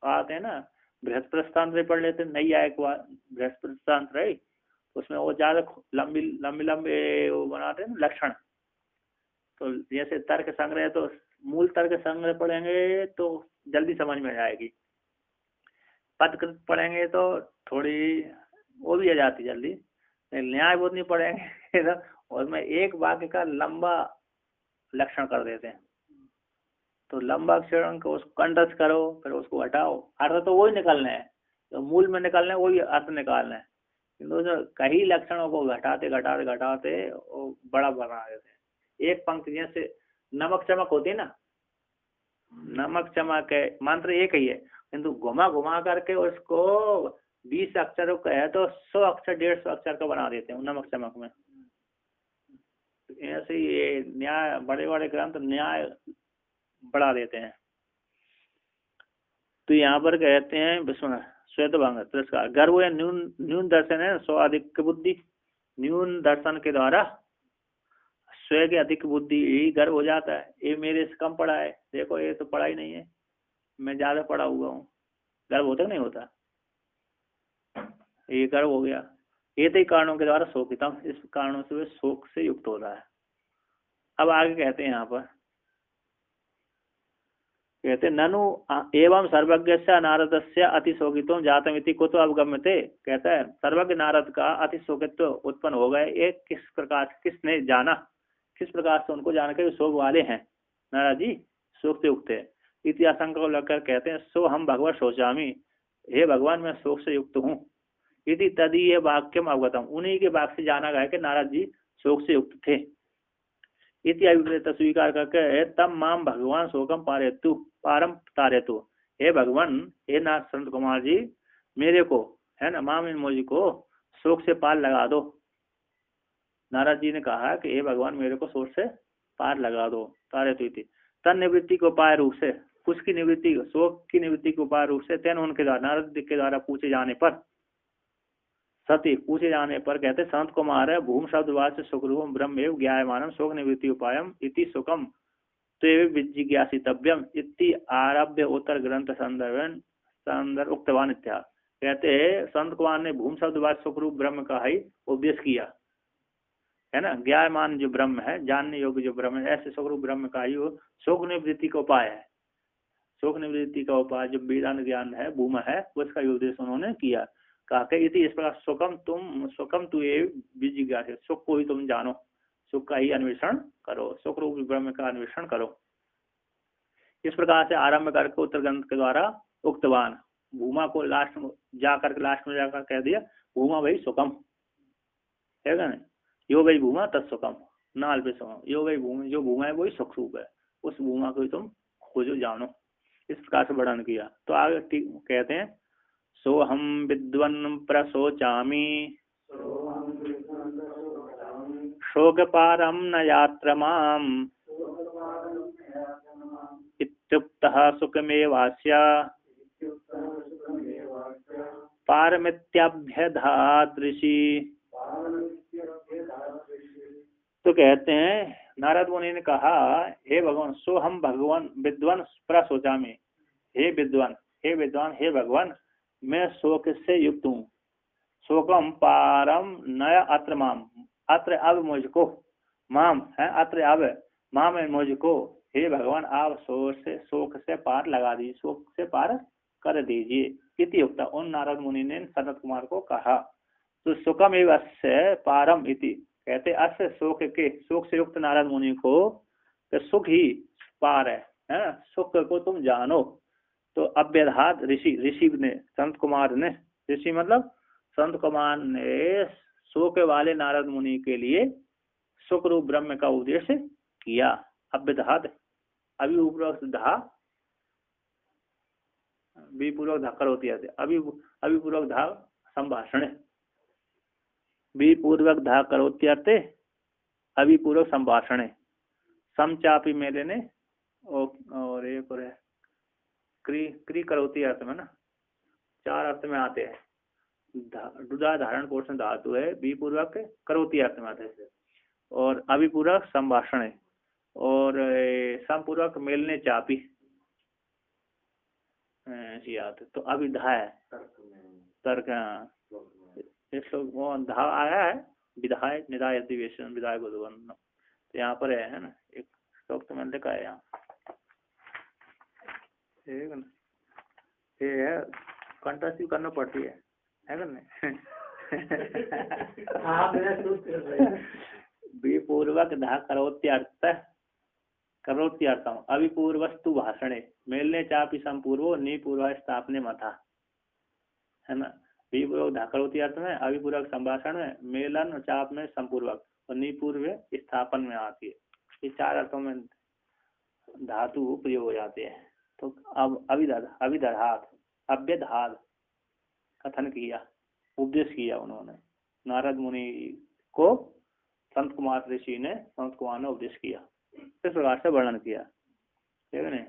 Speaker 1: आते हैं ना बृहद प्रस्तांतरी पढ़ लेते नहीं आए बृहद प्रस्तांतरी उसमें वो ज्यादा लंबी वो बनाते हैं ना लक्षण। तो जैसे तर्क संग्रह तो मूल तर्क संग्रह पढ़ेंगे तो जल्दी समझ में आएगी। पदकृत पढ़ेंगे तो थोड़ी वो भी आ जाती जल्दी। न्याय बोध नहीं पढ़ेंगे तो उसमें एक वाक्य का लंबा लक्षण कर देते हैं। तो लंबा अक्षर को उसको कंठस्थ करो फिर उसको हटाओ अर्थ तो वही निकलना है तो मूल में निकलना है वही अर्थ निकालना है किंतु कई लक्षणों को घटाते घटाते घटाते वो बड़ा बना देते हैं। एक पंक्ति जैसे नमक चमक होती है ना नमक चमक है मंत्र एक ही है किंतु घुमा घुमा करके उसको 20 अक्षरों का है तो 100 अक्षर 150 अक्षर का बना देते हैं नमक चमक में। ऐसे ये न्याय बड़े बड़े ग्रंथ न्याय बढ़ा देते हैं। तो यहाँ पर कहते हैं विस्मरण श्वेत भंग तिरस्कार गर्व या न्यून दर्शन है स्व अधिक बुद्धि न्यून दर्शन के द्वारा स्व के अधिक बुद्धि ही गर्व हो जाता है ये मेरे से कम पढ़ा है देखो ये तो पढ़ा ही नहीं है मैं ज्यादा पढ़ा हुआ हूँ गर्व होता नहीं होता ये गर्व हो गया। ये तो कारणों के द्वारा शोकितम इस कारणों से वे शोक से युक्त हो रहा है। अब आगे कहते हैं यहाँ पर कहते ननु एवं सर्वज्ञ से नारद से अतिशोकित्व जातमिति को तो अवगम्यते। कहता है सर्वज्ञ नारद का अतिशोकित्व उत्पन्न हो गए ये किस प्रकार किसने जाना किस प्रकार से उनको जान के शोक वाले हैं नारद जी शोक से युक्त है। इति आशंका को लगकर कहते हैं सो हम भगवत सोचामी हे भगवान मैं शोक से युक्त हूँ। इति तदीय वाक्यम अवगतम उन्हीं के वाक्य से जाना गया कि नारद जी शोक से युक्त थे। इति अभिप्रेत स्वीकार करके तब माम भगवान शोकम पारम तारेतु हे भगवान हे नाथ संत कुमार जी मेरे को है ना माम इन मोजी को शोक से पार लगा दो। नारद जी ने कहा कि हे भगवान मेरे को शोक से पार लगा दो तारेतु इति तन निवृत्ति को उपाय रूप से उसकी निवृत्ति शोक की निवृत्ति के उपाय रूप से तेन उनके द्वारा नारद के द्वारा पूछे जाने पर सती पूछे जाने पर कहते संत कुमार भूम शब्दवाच्य सुखरूपम ब्रह्म ज्ञायमानम शोक निवृत्ति उपायम इति सुखम तो जिज्ञासितव्यम इति आरभ्य उत्तर ग्रंथ संदर्भ उक्तवान इत्या। कहते संत कुमार ने भूम शब्दवाच्य सुखरूप ब्रह्म का ही उपदेश किया है ना। ज्ञायमान जो ब्रह्म है जानने योग्य जो ब्रह्म है ऐसे सुखरूप ब्रह्म का ही शोक निवृत्ति का उपाय है। शोक निवृत्ति का उपाय जो वेदांत ज्ञान है भूम है उसका उपदेश उन्होंने किया। कहा इति इस प्रकार सुखम तु ये जिज्ञासा सुख को ही तुम जानो सुख का ही अन्वेषण करो सुख रूप ब्रह्म का अन्वेषण करो। इस प्रकार से आरंभ करके उत्तर ग्रंथ के द्वारा उक्तवान भूमा को लास्ट में जाकर कह दिया भूमा भाई सुखम है ना यो भाई भूमा तत्सुखम नाल पे सुखम यो भाई भूमि जो भूमा है वही सुख रूप है उस भूमा को ही तुम खोजो जानो। इस प्रकार से वर्णन किया। तो आगे कहते हैं सो हम विद्वन् प्रशोचामि शोक पारम न यात्र माम इत्युक्तः सुखमेवास्य पारमित्याभ्यधात ऋषि। तो कहते हैं नारद मुनि ने कहा, हे भगवान, सो हम भगवान विद्वान प्रसोचामि, हे विद्वान, हे विद्वान, हे भगवान, मैं शोक से युक्त हूँ। शोकम पारम नया अत्र माम, अत्र अब मुझको, माम है अत्र अब, माम है मुझको, हे भगवान आप शोक से पार लगा दीजिए, शोक से पार कर दीजिए। इति उक्ता, उन नारद मुनि ने सनत कुमार को कहा। तो सुखम एवं अस्य पारम इति, कहते अस्य शोक के, शोक से युक्त नारद मुनि को सुख ही पार है, सुख को तुम जानो। तो अभ्यधात ऋषि, ऋषि ने, संत कुमार ने, ऋषि मतलब संत कुमार ने शोक वाले नारद मुनि के लिए सुख रूप ब्रह्म का उपदेश किया। अभ्यधात, अभी उपरोक्त धा, विपूर्वक धा करोति आते, अभी पूर्वक धा संभाषण, विपूर्वक धा करोत्यार्थे अभिपूर्वक संभाषण, समचापी मेले ने और एक और है क्री करोती अर्थ में ना, चार अर्थ में आते हैं। दुदा धारण पोषण धातु है, विपूर्वक करोती अर्थ में आते हैं, और अभिपूर्वक संभाषण है, और समपूर्वक मेलने चापी ऐसी आते। तो अभिधा है तर्क, इस श्लोक वो धा आया है, विधाय निधाय अधिवेशन विधाय बुधवन, तो यहाँ पर है ना, एक श्लोक तो मैंने लिखा है यहाँ, ठीक है ना, ये है कंट्रास्ट करना पड़ती है ना विपूर्वक धा करोत्यार्थम अभिपूर्वस्तु भाषणे मेलने चापि संपूर्वो निपूर्व स्थापने मथा, है ना। विपूर्वक धा करोत्यार्थ में, अभिपूर्वक संभाषण में, मेलन चाप में संपूर्वक, और निपूर्व स्थापन में आती है। ये चार अर्थों में धातु प्रयोग हो जाते हैं। तो अब अभिदधात, अभ्यधात कथन किया, उपदेश किया उन्होंने, नारद मुनि को संत कुमार ऋषि ने, संत कुमार ने उपदेश किया, इस प्रकार से वर्णन किया, ठीक है ना।